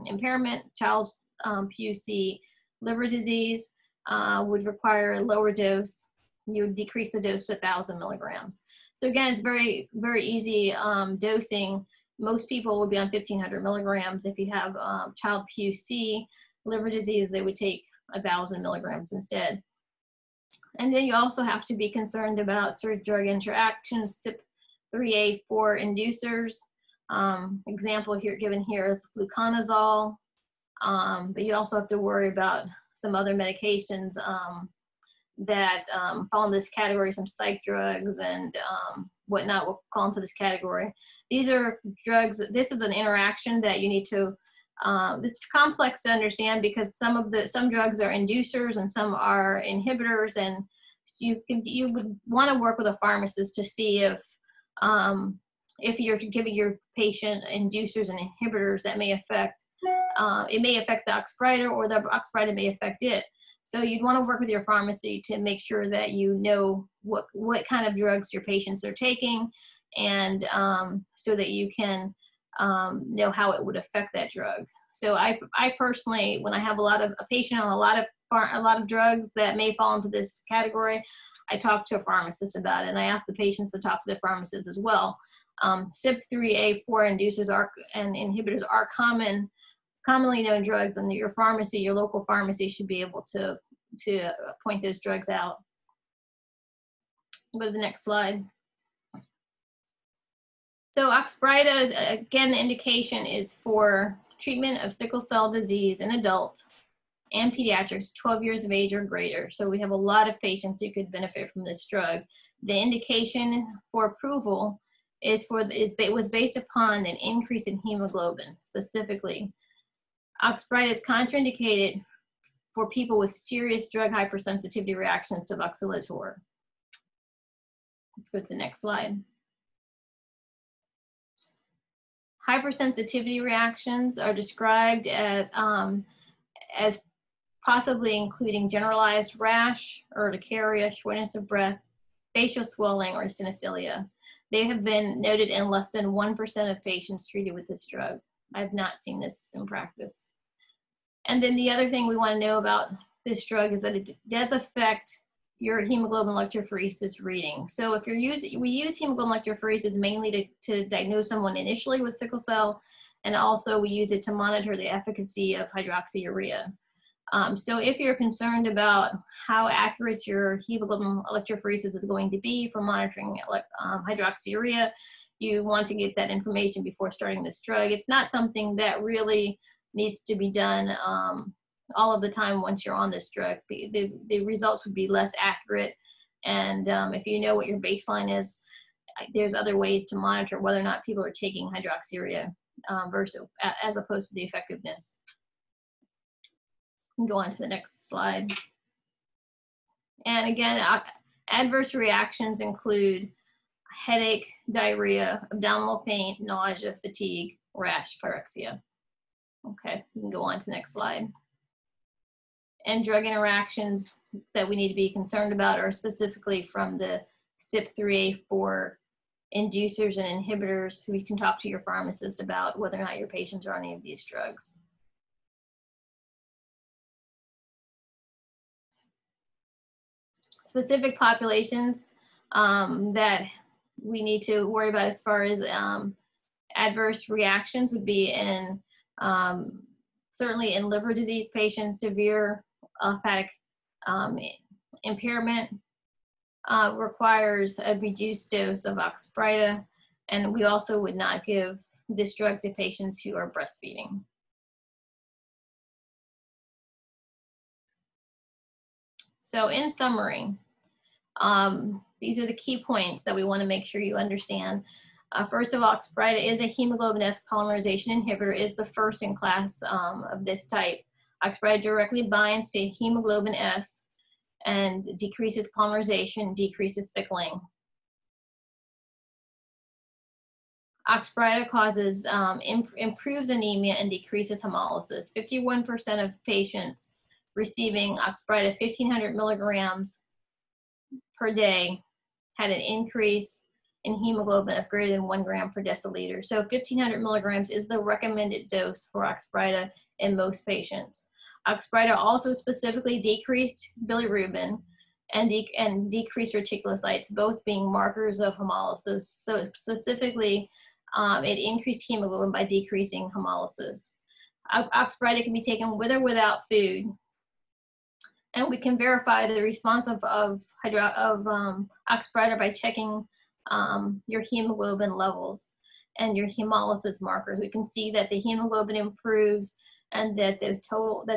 impairment, child's PUC, liver disease would require a lower dose. You would decrease the dose to 1,000 milligrams. So again, it's very, very easy dosing. Most people would be on 1,500 milligrams. If you have child PUC, liver disease, they would take 1,000 milligrams instead. And then you also have to be concerned about certain drug interactions, CYP3A4 inducers. Example here given here is fluconazole, but you also have to worry about some other medications that fall in this category, some psych drugs and whatnot will fall into this category. These are drugs, this is an interaction that you need to, it's complex to understand because some drugs are inducers and some are inhibitors, and you would want to work with a pharmacist to see if you're giving your patient inducers and inhibitors that may affect, it may affect the Oxbrida or the Oxbrida may affect it. So you'd want to work with your pharmacy to make sure that you know what kind of drugs your patients are taking, and so that you can know how it would affect that drug. So I personally, when I have a patient on a lot of drugs that may fall into this category, I talk to a pharmacist about it, and I ask the patients to talk to their pharmacist as well. CYP3A4 inducers and inhibitors are commonly known drugs, and your pharmacy, your local pharmacy, should be able to point those drugs out. Go to the next slide. So Oxbrida, again, the indication is for treatment of sickle cell disease in adults and pediatrics 12 years of age or greater. So we have a lot of patients who could benefit from this drug. The indication for approval was based upon an increase in hemoglobin specifically. Oxbrida is contraindicated for people with serious drug hypersensitivity reactions to Vuxilator. Let's go to the next slide. Hypersensitivity reactions are described as possibly including generalized rash, urticaria, shortness of breath, facial swelling, or eosinophilia. They have been noted in less than 1% of patients treated with this drug. I've not seen this in practice. And then the other thing we want to know about this drug is that it does affect your hemoglobin electrophoresis reading. So if we use hemoglobin electrophoresis mainly to diagnose someone initially with sickle cell, and also we use it to monitor the efficacy of hydroxyurea. So if you're concerned about how accurate your hemoglobin electrophoresis is going to be for monitoring hydroxyurea, you want to get that information before starting this drug. It's not something that really needs to be done all of the time once you're on this drug. The results would be less accurate, and if you know what your baseline is, there's other ways to monitor whether or not people are taking hydroxyurea as opposed to the effectiveness. Go on to the next slide. And again, adverse reactions include headache, diarrhea, abdominal pain, nausea, fatigue, rash, pyrexia. Okay, we can go on to the next slide. And drug interactions that we need to be concerned about are specifically from the CYP3A4 inducers and inhibitors. We can talk to your pharmacist about whether or not your patients are on any of these drugs. Specific populations that we need to worry about as far as adverse reactions would be in certainly in liver disease patients, severe hepatic impairment requires a reduced dose of Oxbrida, and we also would not give this drug to patients who are breastfeeding. So in summary, these are the key points that we want to make sure you understand. First of all, Oxbrida is a hemoglobin S polymerization inhibitor, is the first in class of this type. Oxbrida directly binds to hemoglobin S and decreases polymerization, decreases sickling. Oxbrida causes, improves anemia and decreases hemolysis. 51% of patients receiving Oxbrida 1,500 milligrams per day had an increase in hemoglobin of greater than 1 gram per deciliter. So 1,500 milligrams is the recommended dose for Oxbrida in most patients. Oxbrida also specifically decreased bilirubin and decreased reticulocytes, both being markers of hemolysis. So specifically, it increased hemoglobin by decreasing hemolysis. Oxbrida can be taken with or without food. And we can verify the response of Oxbrida by checking your hemoglobin levels and your hemolysis markers. We can see that the hemoglobin improves and that the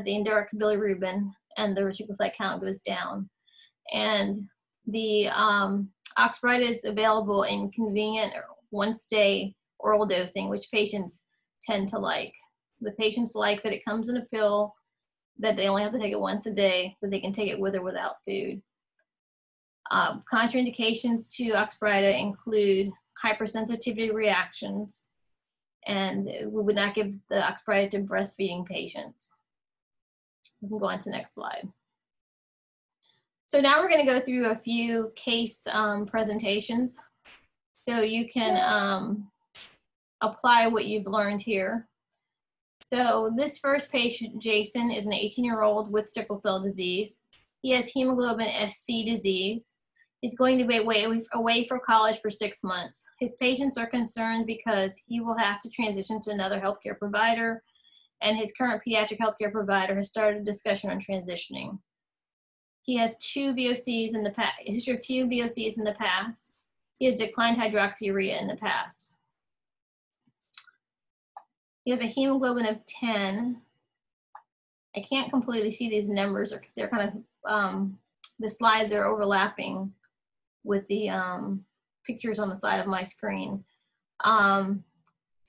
indirect bilirubin and the reticulocyte count goes down. And the Oxbrida is available in convenient once-day oral dosing, which patients tend to like. The patients like that it comes in a pill, that they only have to take it once a day, that they can take it with or without food. Contraindications to Oxbrida include hypersensitivity reactions, and we would not give the Oxbrida to breastfeeding patients. We can go on to the next slide. So now we're going to go through a few case presentations so you can apply what you've learned here. So this first patient, Jason, is an 18-year-old with sickle cell disease. He has hemoglobin SC disease. He's going to be away for college for 6 months. His patients are concerned because he will have to transition to another healthcare provider, and his current pediatric healthcare provider has started a discussion on transitioning. He has history of 2 VOCs in the past. He has declined hydroxyurea in the past. He has a hemoglobin of 10. I can't completely see these numbers. They're kind of, the slides are overlapping with the pictures on the side of my screen. So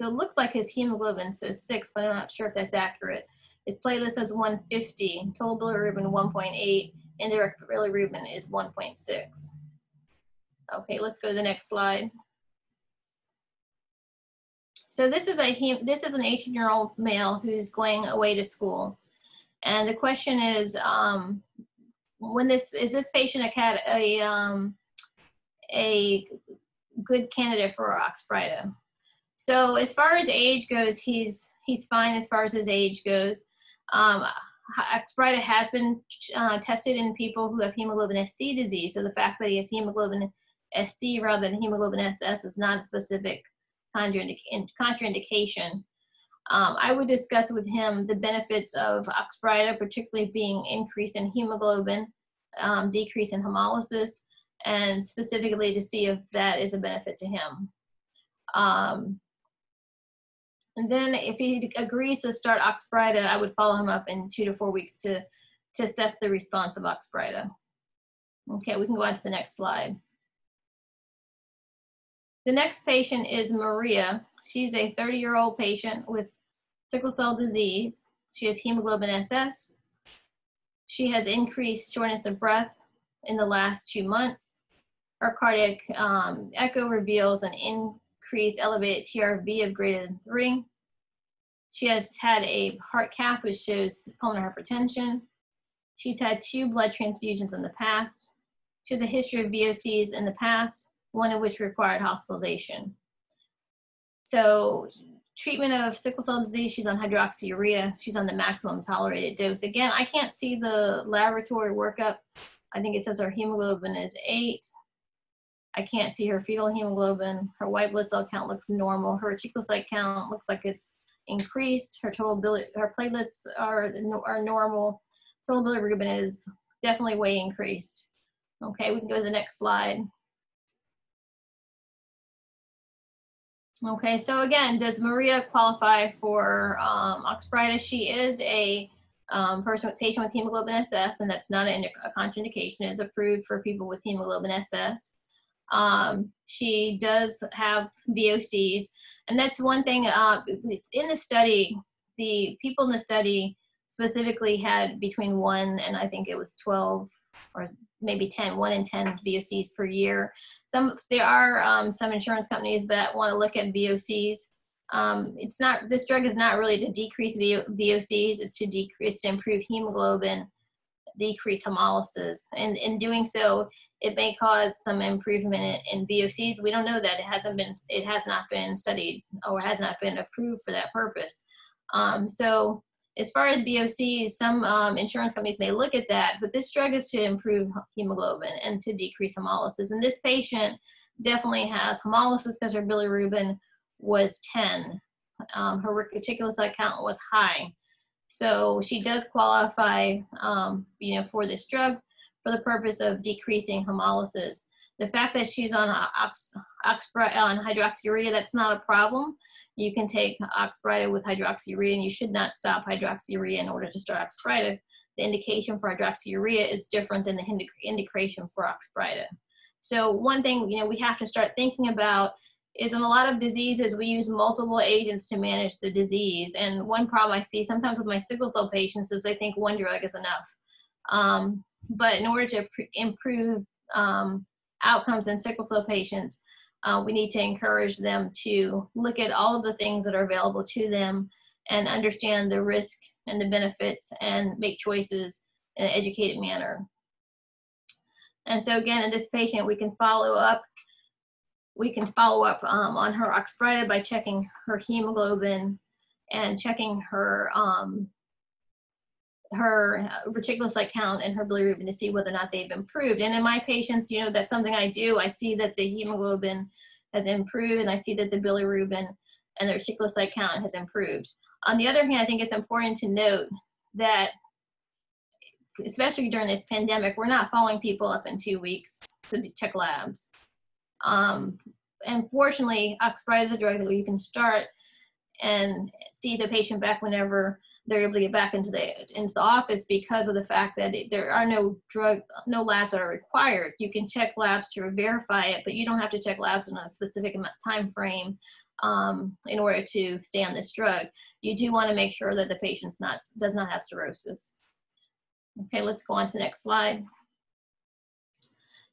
it looks like his hemoglobin says 6, but I'm not sure if that's accurate. His platelet says 150, total bilirubin 1.8, indirect bilirubin is 1.6. Okay, let's go to the next slide. So this is an 18-year-old male who's going away to school. And the question is, is this patient a good candidate for Oxbrida? So as far as age goes, he's fine as far as his age goes. Oxbrida has been tested in people who have hemoglobin SC disease. So the fact that he has hemoglobin SC rather than hemoglobin SS is not a specific contraindication. I would discuss with him the benefits of Oxbrida, particularly being increase in hemoglobin, decrease in hemolysis, and specifically to see if that is a benefit to him. And then if he agrees to start Oxbrida, I would follow him up in 2 to 4 weeks to assess the response of Oxbrida. Okay, we can go on to the next slide. The next patient is Maria. She's a 30-year-old patient with sickle cell disease. She has hemoglobin SS. She has increased shortness of breath in the last 2 months. Her cardiac echo reveals an increased elevated TRV of greater than 3. She has had a heart cath which shows pulmonary hypertension. She's had 2 blood transfusions in the past. She has a history of VOCs in the past, one of which required hospitalization. So treatment of sickle cell disease, she's on hydroxyurea. She's on the maximum tolerated dose. Again, I can't see the laboratory workup. I think it says her hemoglobin is 8. I can't see her fetal hemoglobin. Her white blood cell count looks normal. Her reticulocyte count looks like it's increased. Her platelets are normal. Total bilirubin is definitely way increased. Okay, we can go to the next slide. Okay, so again, does Maria qualify for Oxbrida? She is a patient with hemoglobin SS, and that's not a contraindication. It is approved for people with hemoglobin SS. She does have VOCs, and that's one thing. It's in the study, the people in the study specifically had between 1 and I think it was 12 or maybe 10, 1 in 10 VOCs per year. There are some insurance companies that want to look at VOCs. This drug is not really to decrease VOCs, it's to improve hemoglobin, decrease hemolysis. And in doing so, it may cause some improvement in VOCs. We don't know that. It has not been studied or has not been approved for that purpose. So as far as VOCs, some insurance companies may look at that, but this drug is to improve hemoglobin and to decrease hemolysis. And this patient definitely has hemolysis because her bilirubin was 10. Her reticulocyte count was high. So she does qualify for this drug for the purpose of decreasing hemolysis. The fact that she's on hydroxyurea, that's not a problem. You can take Oxbrida with hydroxyurea, and you should not stop hydroxyurea in order to start Oxbrida. The indication for hydroxyurea is different than the indication for Oxbrida. So one thing we have to start thinking about is in a lot of diseases, we use multiple agents to manage the disease. And one problem I see sometimes with my sickle cell patients is they think one drug is enough. But in order to improve outcomes in sickle cell patients, we need to encourage them to look at all of the things that are available to them and understand the risk and the benefits and make choices in an educated manner. And so again, in this patient, we can follow up. On her Oxbrida by checking her hemoglobin and checking her reticulocyte count and her bilirubin to see whether or not they've improved. And in my patients, that's something I do. I see that the hemoglobin has improved, and I see that the bilirubin and the reticulocyte count has improved. On the other hand, I think it's important to note that, especially during this pandemic, we're not following people up in 2 weeks to check labs. And fortunately, Oxbrida is a drug that you can start and see the patient back whenever they're able to get back into the office, because of the fact that there are no labs that are required. You can check labs to verify it, but you don't have to check labs in a specific time frame in order to stay on this drug. You do want to make sure that the patient does not have cirrhosis. Okay, let's go on to the next slide.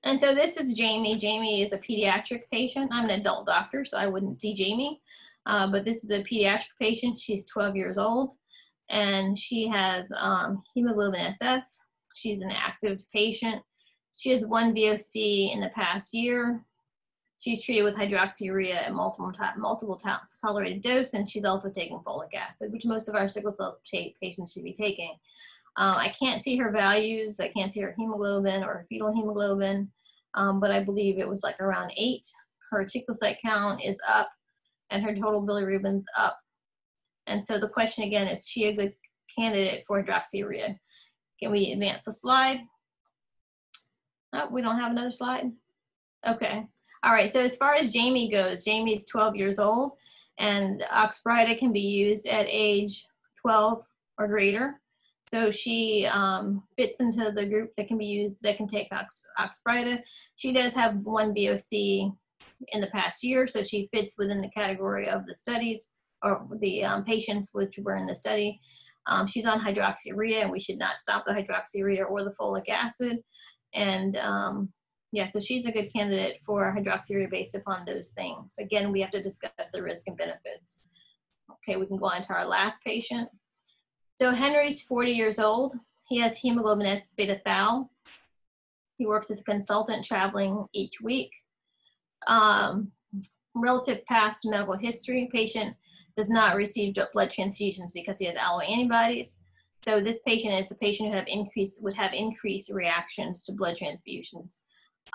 And so this is Jamie. Jamie is a pediatric patient. I'm an adult doctor, so I wouldn't see Jamie. But this is a pediatric patient. She's 12 years old, and she has hemoglobin SS. She's an active patient. She has 1 VOC in the past year. She's treated with hydroxyurea at multiple tolerated dose, and she's also taking folic acid, which most of our sickle cell patients should be taking. I can't see her values. I can't see her hemoglobin or her fetal hemoglobin, but I believe it was like around 8. Her reticulocyte count is up, and her total bilirubin's up. And so the question again, is she a good candidate for hydroxyurea? Can we advance the slide? Oh, we don't have another slide? Okay. All right, so as far as Jamie goes, Jamie's 12 years old, and Oxbrida can be used at age 12 or greater. So she fits into the group that can be used, that can take Oxbrida. She does have 1 VOC in the past year, so she fits within the category of the studies, or the patients which were in the study. She's on hydroxyurea, and we should not stop the hydroxyurea or the folic acid. And yeah, so she's a good candidate for hydroxyurea based upon those things. Again, we have to discuss the risk and benefits. Okay, we can go on to our last patient. So Henry's 40 years old. He has hemoglobin S beta thal. He works as a consultant traveling each week. Relative past medical history, patient does not receive blood transfusions because he has alloantibodies. So this patient is a patient who would have increased reactions to blood transfusions,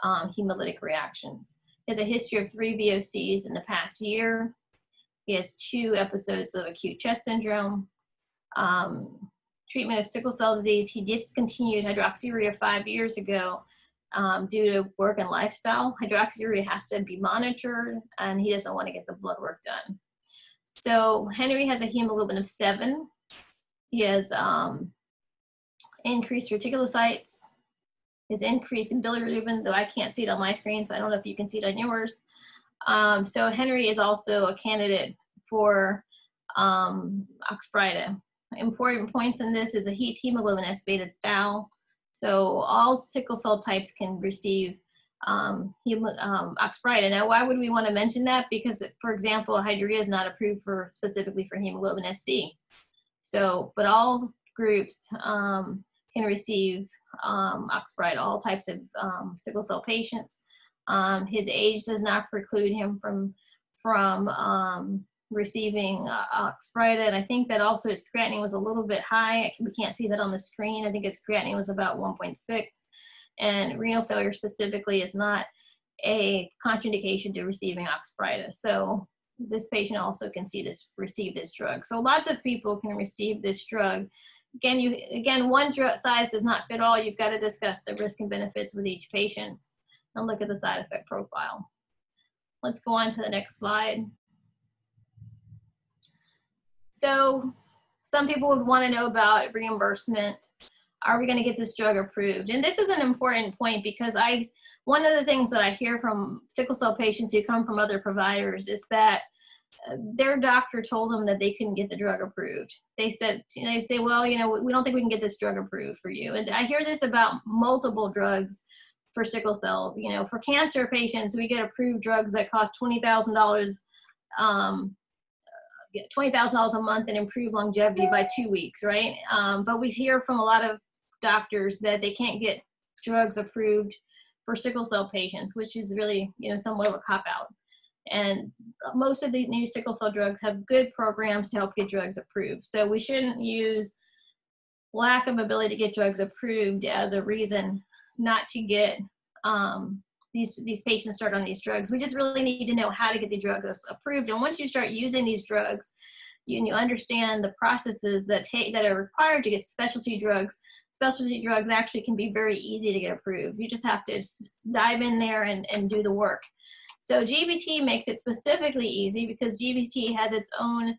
hemolytic reactions. He has a history of 3 VOCs in the past year. He has 2 episodes of acute chest syndrome. Treatment of sickle cell disease, he discontinued hydroxyurea 5 years ago due to work and lifestyle. Hydroxyurea has to be monitored, and he doesn't want to get the blood work done. So Henry has a hemoglobin of 7. He has increased reticulocytes. His increase in bilirubin, though I can't see it on my screen, so I don't know if you can see it on yours. So Henry is also a candidate for Oxbrida. Important points in this is a hemoglobin S beta thal. So all sickle cell types can receive Oxbrida. Now, why would we want to mention that? Because, for example, hydrurea is not approved specifically for hemoglobin SC. So, but all groups can receive Oxbrida, all types of sickle cell patients. His age does not preclude him from receiving Oxbrida, and I think that also his creatinine was a little bit high. We can't see that on the screen. I think his creatinine was about 1.6, and renal failure specifically is not a contraindication to receiving Oxbrida. So this patient also can receive this drug. So lots of people can receive this drug. Again, one drug size does not fit all. You've got to discuss the risk and benefits with each patient and look at the side effect profile. Let's go on to the next slide. So some people would want to know about reimbursement. Are we going to get this drug approved? And this is an important point because one of the things that I hear from sickle cell patients who come from other providers is that their doctor told them that they couldn't get the drug approved. They say, well, we don't think we can get this drug approved for you. And I hear this about multiple drugs for sickle cell. For cancer patients, we get approved drugs that cost $20,000 a month and improve longevity by 2 weeks, right? But we hear from a lot of doctors that they can't get drugs approved for sickle cell patients, which is really, somewhat of a cop-out. And most of the new sickle cell drugs have good programs to help get drugs approved. So we shouldn't use lack of ability to get drugs approved as a reason not to get these patients start on these drugs. We just really need to know how to get the drugs approved. And once you start using these drugs, you understand the processes that are required to get specialty drugs. Specialty drugs actually can be very easy to get approved. You just have to dive in there and do the work. So GBT makes it specifically easy because GBT has its own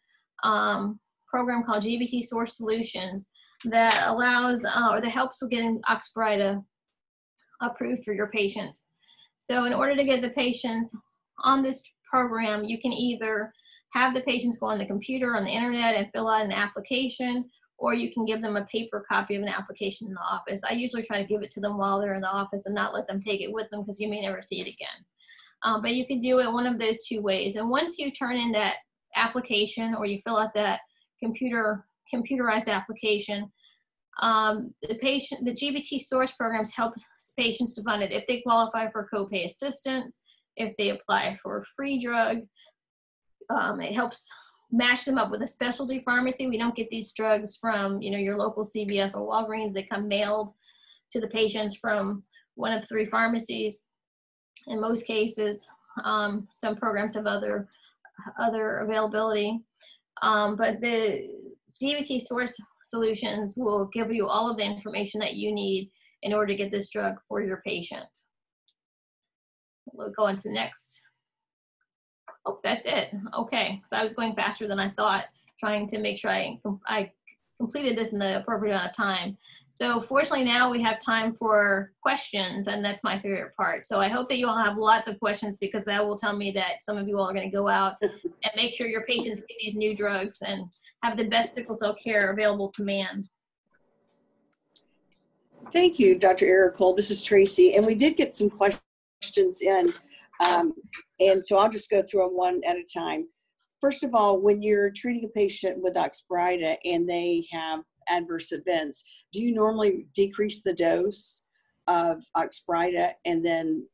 program called GBT Source Solutions that allows or that helps with getting Oxbrida approved for your patients. So in order to get the patients on this program, you can either have the patients go on the computer, on the internet, and fill out an application, or you can give them a paper copy of an application in the office. I usually try to give it to them while they're in the office and not let them take it with them because you may never see it again. But you can do it one of those 2 ways. And once you turn in that application or you fill out that computerized application, the GBT source programs help patients to fund it if they qualify for copay assistance, if they apply for a free drug. It helps match them up with a specialty pharmacy. We don't get these drugs from your local CVS or Walgreens. They come mailed to the patients from one of 3 pharmacies. In most cases, some programs have other availability, but the GBT source solutions will give you all of the information that you need in order to get this drug for your patient. We'll go on to the next. Oh, that's it. Okay, so I was going faster than I thought, trying to make sure I completed this in the appropriate amount of time. So fortunately now we have time for questions, and that's my favorite part. So I hope that you all have lots of questions because that will tell me that some of you all are going to go out and make sure your patients get these new drugs and have the best sickle cell care available to man. Thank you, Dr. Ayer-Cole. This is Tracy, and we did get some questions in, and so I'll just go through them one at a time. First of all, when you're treating a patient with Oxbrida and they have adverse events, do you normally decrease the dose? of Oxbrida and then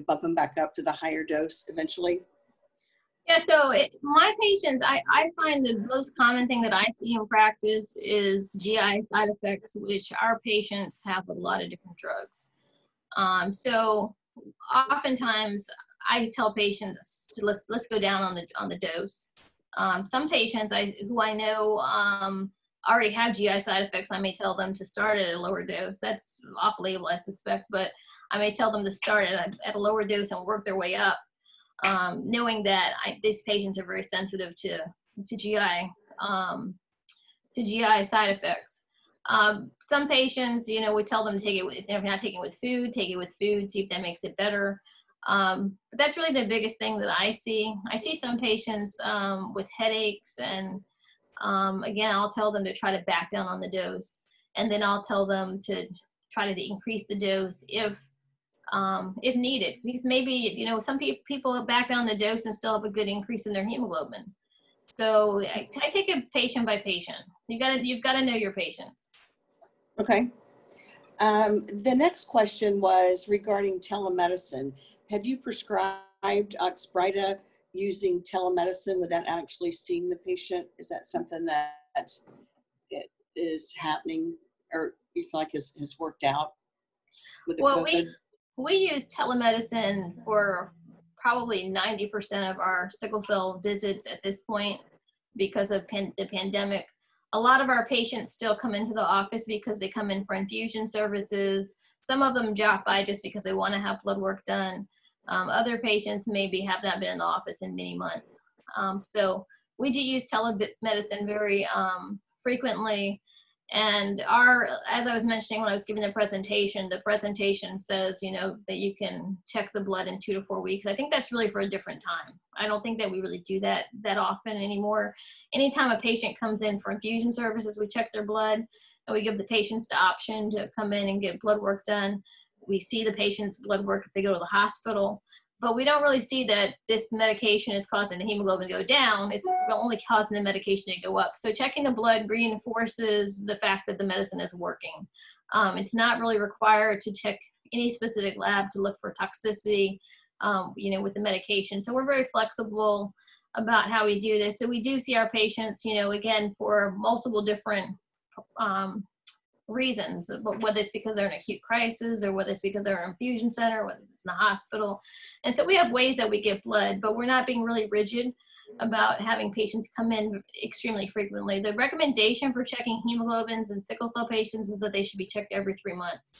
bump them back up to the higher dose eventually? Yeah, so my patients, I find the most common thing that I see in practice is GI side effects, which our patients have with a lot of different drugs. So oftentimes I tell patients to let's go down on the dose. Some patients who I know already have GI side effects, I may tell them to start at a lower dose. That's off-label, I suspect, but I may tell them to start at a lower dose and work their way up, knowing that these patients are very sensitive to GI side effects. Some patients, we tell them to take it, if they're not taking it with food, take it with food, see if that makes it better. But that's really the biggest thing that I see. I see some patients with headaches, and again, I'll tell them to try to back down on the dose, and then I'll tell them to try to increase the dose if needed, because maybe, some people back down the dose and still have a good increase in their hemoglobin. So I take it patient by patient. You've got to know your patients. Okay. The next question was regarding telemedicine. Have you prescribed Oxbrida using telemedicine without actually seeing the patient? Is that something that is happening, or you feel like has worked out with the COVID? We use telemedicine for probably 90% of our sickle cell visits at this point because of the pandemic. A lot of our patients still come into the office because they come in for infusion services. Some of them drop by just because they want to have blood work done. Other patients maybe have not been in the office in many months. So we do use telemedicine very frequently. And as I was mentioning when I was giving the presentation says, that you can check the blood in 2 to 4 weeks. I think that's really for a different time. I don't think that we really do that often anymore. Anytime a patient comes in for infusion services, we check their blood, and we give the patients the option to come in and get blood work done. We see the patient's blood work if they go to the hospital. But we don't really see that this medication is causing the hemoglobin to go down. It's only causing the medication to go up. So checking the blood reinforces the fact that the medicine is working. It's not really required to check any specific lab to look for toxicity, with the medication. So we're very flexible about how we do this. So we do see our patients, again, for multiple different reasons, whether it's because they're in acute crisis or whether it's because they're in an infusion center, whether it's in the hospital. And so we have ways that we get blood, but we're not being really rigid about having patients come in extremely frequently. The recommendation for checking hemoglobins in sickle cell patients is that they should be checked every 3 months.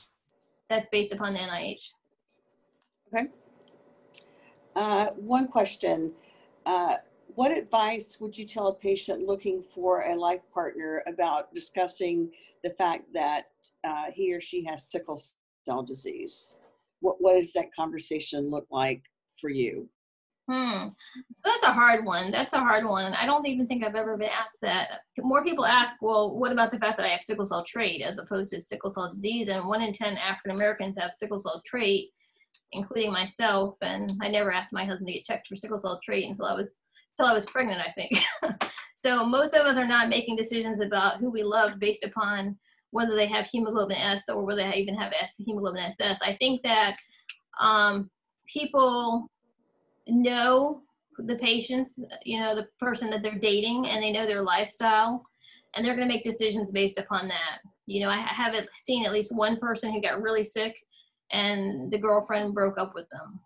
That's based upon the NIH. Okay. One question. What advice would you tell a patient looking for a life partner about discussing the fact that he or she has sickle cell disease? What does that conversation look like for you? So that's a hard one. I don't even think I've ever been asked that. More people ask, well, what about the fact that I have sickle cell trait as opposed to sickle cell disease? And 1 in 10 African Americans have sickle cell trait, including myself. And I never asked my husband to get checked for sickle cell trait until I was pregnant, I think. So most of us are not making decisions about who we love based upon whether they have hemoglobin S or whether they even have hemoglobin SS. I think that people know the patients, the person that they're dating, and they know their lifestyle, and they're going to make decisions based upon that. I haven't seen at least one person who got really sick and the girlfriend broke up with them.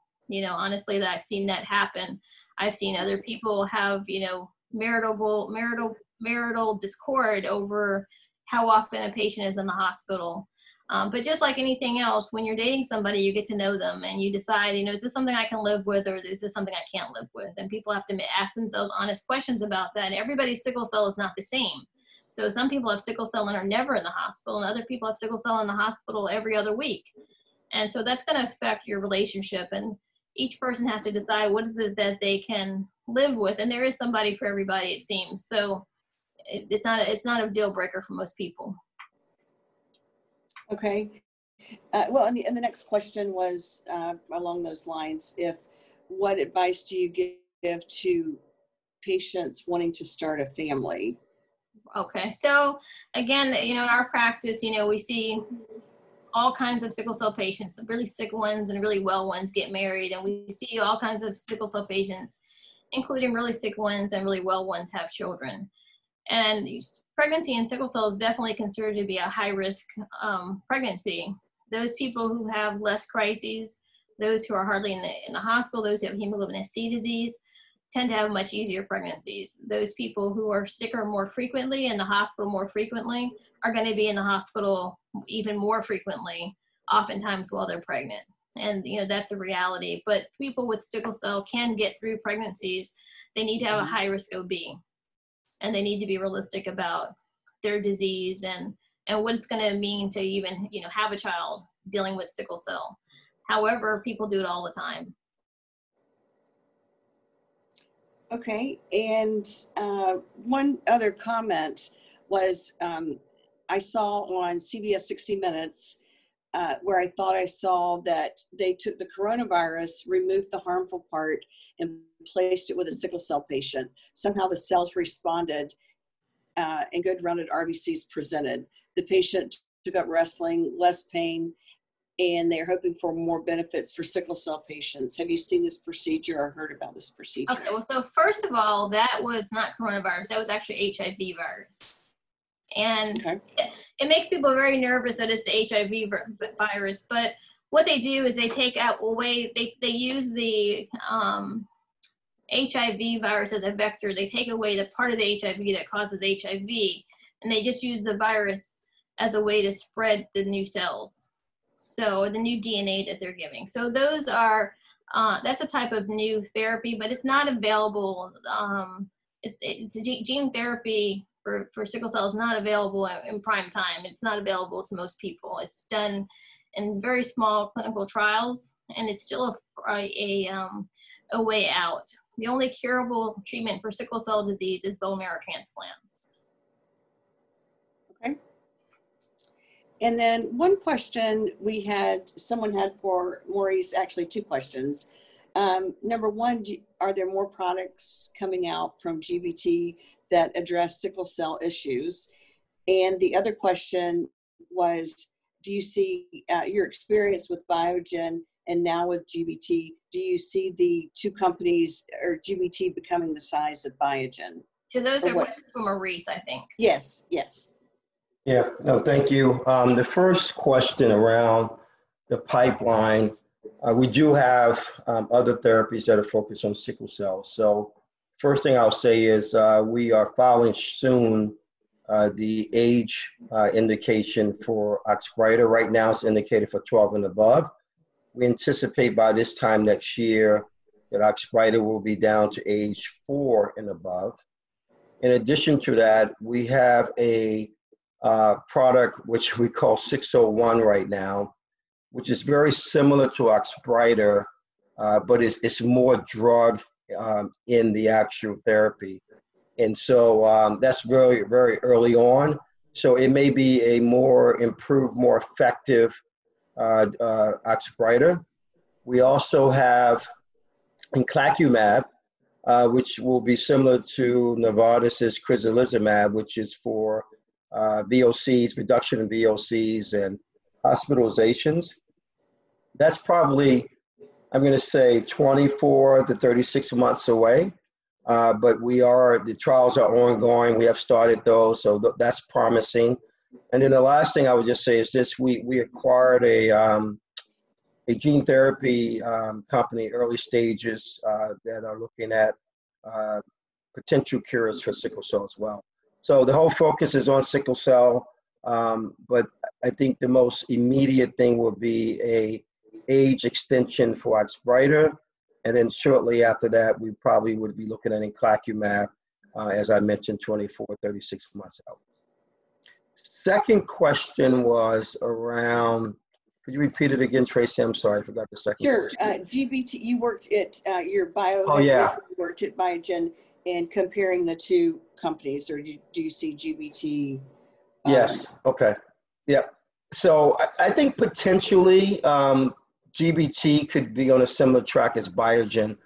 Honestly, that I've seen that happen. I've seen other people have, marital discord over how often a patient is in the hospital. But just like anything else, when you're dating somebody, you get to know them and you decide, is this something I can live with, or is this something I can't live with? And people have to ask themselves honest questions about that. And everybody's sickle cell is not the same. So some people have sickle cell and are never in the hospital, and other people have sickle cell in the hospital every other week. And so that's going to affect your relationship. And each person has to decide what is it that they can live with. And there is somebody for everybody, it seems. So it's not a deal breaker for most people. Okay. Well, and the next question was along those lines. What advice do you give to patients wanting to start a family? Okay. So again, in our practice, we see all kinds of sickle cell patients, the really sick ones and really well ones get married, and we see all kinds of sickle cell patients, including really sick ones and really well ones, have children. And pregnancy in sickle cell is definitely considered to be a high-risk pregnancy. Those people who have less crises, those who are hardly in the hospital, those who have hemoglobin C disease, tend to have much easier pregnancies. Those people who are sicker more frequently, in the hospital more frequently, are going to be in the hospital even more frequently, oftentimes while they're pregnant. And that's a reality. But people with sickle cell can get through pregnancies. They need to have a high risk OB, and they need to be realistic about their disease and what it's going to mean to even have a child dealing with sickle cell. However, people do it all the time. Okay, and one other comment was I saw on CBS 60 Minutes where I thought I saw that they took the coronavirus, removed the harmful part, and placed it with a sickle cell patient. Somehow the cells responded and good rounded RBCs presented. The patient took up wrestling, less pain, and they're hoping for more benefits for sickle cell patients. Have you seen this procedure or heard about this procedure? Okay, well, so first of all, that was not coronavirus. That was actually HIV virus. And it makes people very nervous that it's the HIV virus. But what they do is they take out away, they use the HIV virus as a vector. They take away the part of the HIV that causes HIV, and they just use the virus as a way to spread the new cells. So the new DNA that they're giving. So those are, that's a type of new therapy, but it's not available. It's gene therapy for sickle cell is not available in prime time. It's not available to most people. It's done in very small clinical trials, and it's still a way out. The only curable treatment for sickle cell disease is bone marrow transplant. Okay. And then one question someone had for Maurice, actually two questions. Number one, are there more products coming out from GBT that address sickle cell issues? And the other question was, do you see your experience with Biogen and now with GBT, do you see the two companies or GBT becoming the size of Biogen? So those are questions for Maurice, I think. Yes, yes. Yeah, no, thank you. The first question around the pipeline, we do have other therapies that are focused on sickle cell. So first thing I'll say is we are filing soon the age indication for Oxbrida. Right now it's indicated for 12 and above. We anticipate by this time next year that Oxbrida will be down to age 4 and above. In addition to that, we have a product which we call 601 right now, which is very similar to Oxbrida, but it's more drug in the actual therapy. And so that's very, very early on. So it may be a more improved, more effective Oxbrida. We also have inclacumab, which will be similar to Novartis's crizanlizumab, which is for VOCs, reduction in VOCs and hospitalizations. That's probably, I'm going to say 24 to 36 months away. But the trials are ongoing. We have started those, so that's promising. And then the last thing I would just say is this: we acquired a gene therapy company, early stages, that are looking at potential cures for sickle cell as well. So the whole focus is on sickle cell, but I think the most immediate thing will be a age extension for Oxbrida. And then shortly after that, we probably would be looking at inclacumab, as I mentioned, 24, 36 months out. Second question was around, could you repeat it again, Tracy? I'm sorry, I forgot the second Sure. question. GBT, you worked at your bio. Oh, yeah. You worked at Biogen, and comparing the two companies, or do you see GBT? Yes, okay. Yeah. So I think potentially GBT could be on a similar track as Biogen.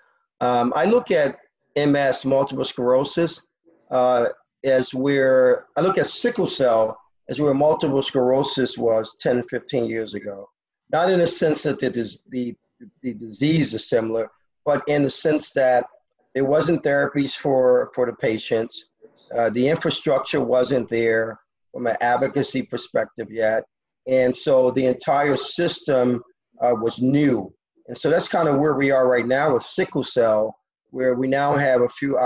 I look at MS, multiple sclerosis, I look at sickle cell as where multiple sclerosis was 10, 15 years ago. Not in the sense that the disease is similar, but in the sense that there wasn't therapies for the patients. The infrastructure wasn't there from an advocacy perspective yet. And so the entire system was new. And so that's kind of where we are right now with sickle cell, where we now have a few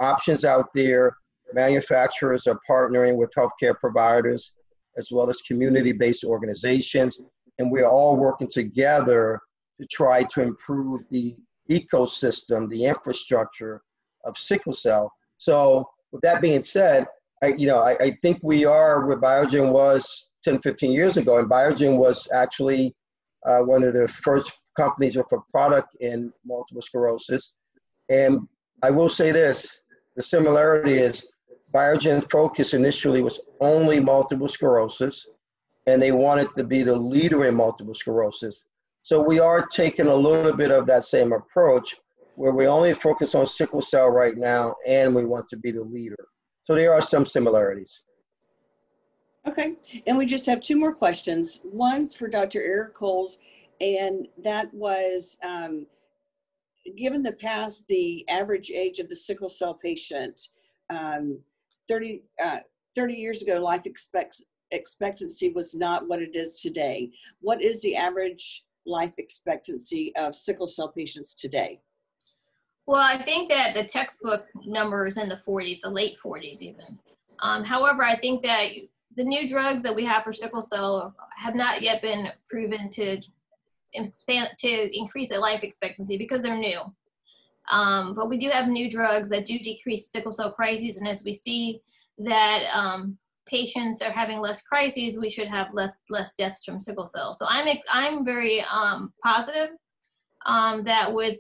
options out there. Manufacturers are partnering with healthcare providers, as well as community-based organizations. And we're all working together to try to improve the ecosystem, the infrastructure of sickle cell. So with that being said, I think we are where Biogen was 10, 15 years ago. And Biogen was actually one of the first companies with a product in multiple sclerosis. And I will say this, the similarity is Biogen's focus initially was only multiple sclerosis, and they wanted to be the leader in multiple sclerosis. So we are taking a little bit of that same approach, where we only focus on sickle cell right now, and we want to be the leader. So there are some similarities. Okay, and we just have two more questions. One's for Dr. Ayer-Cole, and that was, given the past, the average age of the sickle cell patient, 30 years ago, life expectancy was not what it is today. What is the average life expectancy of sickle cell patients today? Well, I think that the textbook number is in the 40s, the late 40s even. However, I think that the new drugs that we have for sickle cell have not yet been proven to increase the life expectancy because they're new. But we do have new drugs that do decrease sickle cell crises, and as we see that patients are having less crises, we should have less deaths from sickle cell. So I'm very positive that with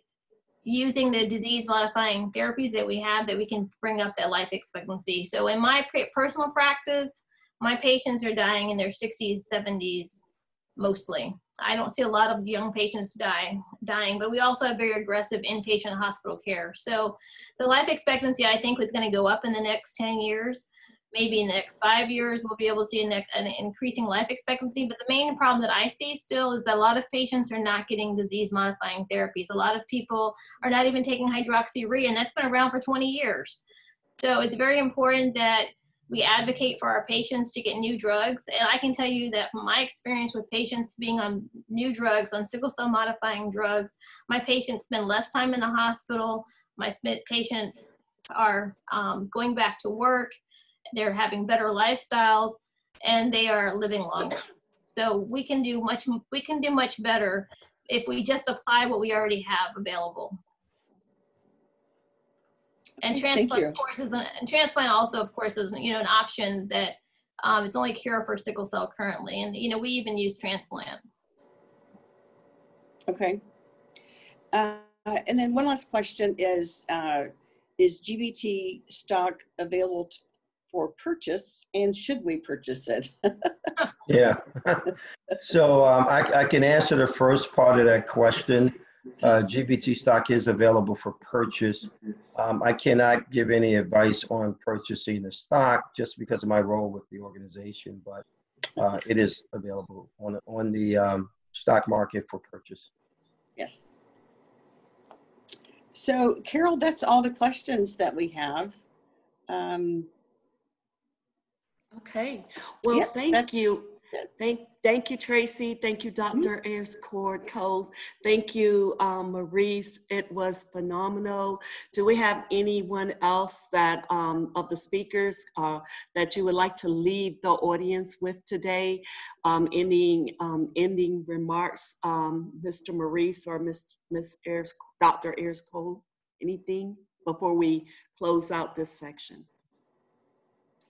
using the disease-modifying therapies that we have, that we can bring up that life expectancy. So in my personal practice, my patients are dying in their 60s, 70s, mostly. I don't see a lot of young patients dying, but we also have very aggressive inpatient hospital care. So the life expectancy, I think, is going to go up in the next 10 years. Maybe in the next 5 years, we'll be able to see an increasing life expectancy. But the main problem that I see still is that a lot of patients are not getting disease-modifying therapies. A lot of people are not even taking hydroxyurea, and that's been around for 20 years. So it's very important that we advocate for our patients to get new drugs. And I can tell you that from my experience with patients being on new drugs, on sickle cell modifying drugs, my patients spend less time in the hospital. My patients are going back to work. They're having better lifestyles, and they are living longer. So we can do much better if we just apply what we already have available. And transplant, of course, transplant also, of course, is an option that is only cure for sickle cell currently, and we even use transplant. Okay. And then one last question is GBT stock available for purchase, and should we purchase it? Yeah. So I can answer the first part of that question. GBT stock is available for purchase. I cannot give any advice on purchasing the stock just because of my role with the organization, but it is available on the stock market for purchase. Yes. So Carol, that's all the questions that we have. Okay. Well, Yep, thank you. Thank you, Tracy. Thank you, Dr. Ayer-Cole. Thank you, Maurice. It was phenomenal. Do we have anyone else that of the speakers that you would like to leave the audience with today? Ending remarks, Mr. Maurice or Dr. Ayer-Cole? Anything before we close out this section?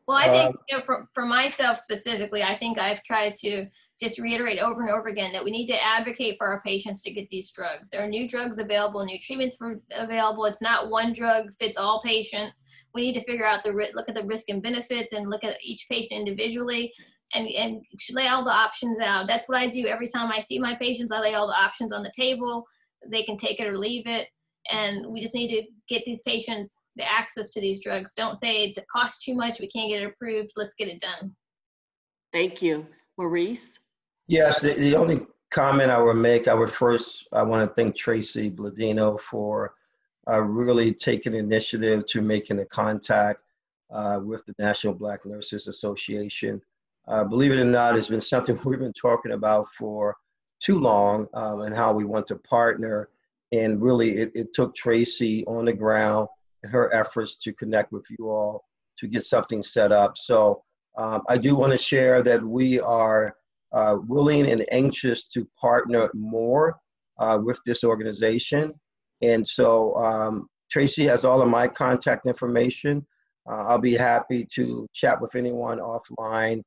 Well, I think, for myself specifically, I think I've tried to just reiterate over and over again that we need to advocate for our patients to get these drugs. There are new drugs available, new treatments available. It's not one drug fits all patients. We need to figure out look at the risk and benefits and look at each patient individually and lay all the options out. That's what I do every time I see my patients. I lay all the options on the table. They can take it or leave it. And we just need to get these patients the access to these drugs. Don't say it costs too much, we can't get it approved, let's get it done. Thank you. Maurice? Yes, the only comment I would make, I want to thank Tracy Bolito for really taking initiative to making a contact with the National Black Nurses Association. Believe it or not, it's been something we've been talking about for too long, and how we want to partner. And really, it took Tracy on the ground and her efforts to connect with you all to get something set up. So I do want to share that we are willing and anxious to partner more with this organization. And so Tracy has all of my contact information. I'll be happy to chat with anyone offline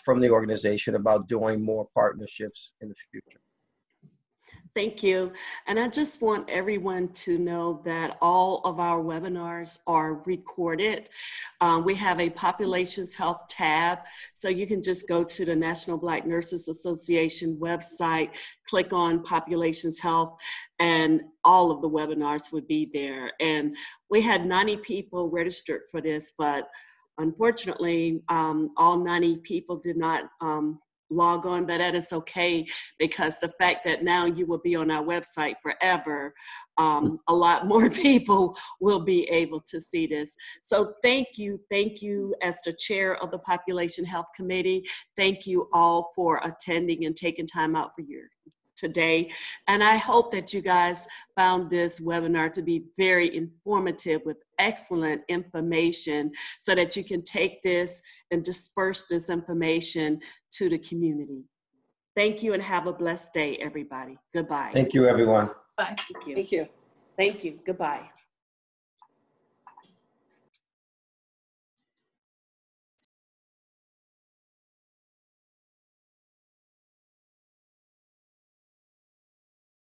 from the organization about doing more partnerships in the future. Thank you. And I just want everyone to know that all of our webinars are recorded. We have a Populations Health tab, so you can just go to the National Black Nurses Association website, click on Populations Health, and all of the webinars would be there. And we had 90 people registered for this, but unfortunately, all 90 people did not log on, but that is okay, because the fact that now you will be on our website forever, a lot more people will be able to see this. So thank you as the chair of the Population Health Committee. Thank you all for attending and taking time out for today. And I hope that you guys found this webinar to be very informative with excellent information, so that you can take this and disperse this information to the community. Thank you and have a blessed day, everybody. Goodbye. Thank you, everyone. Bye. Thank you. Thank you. Thank you. Goodbye.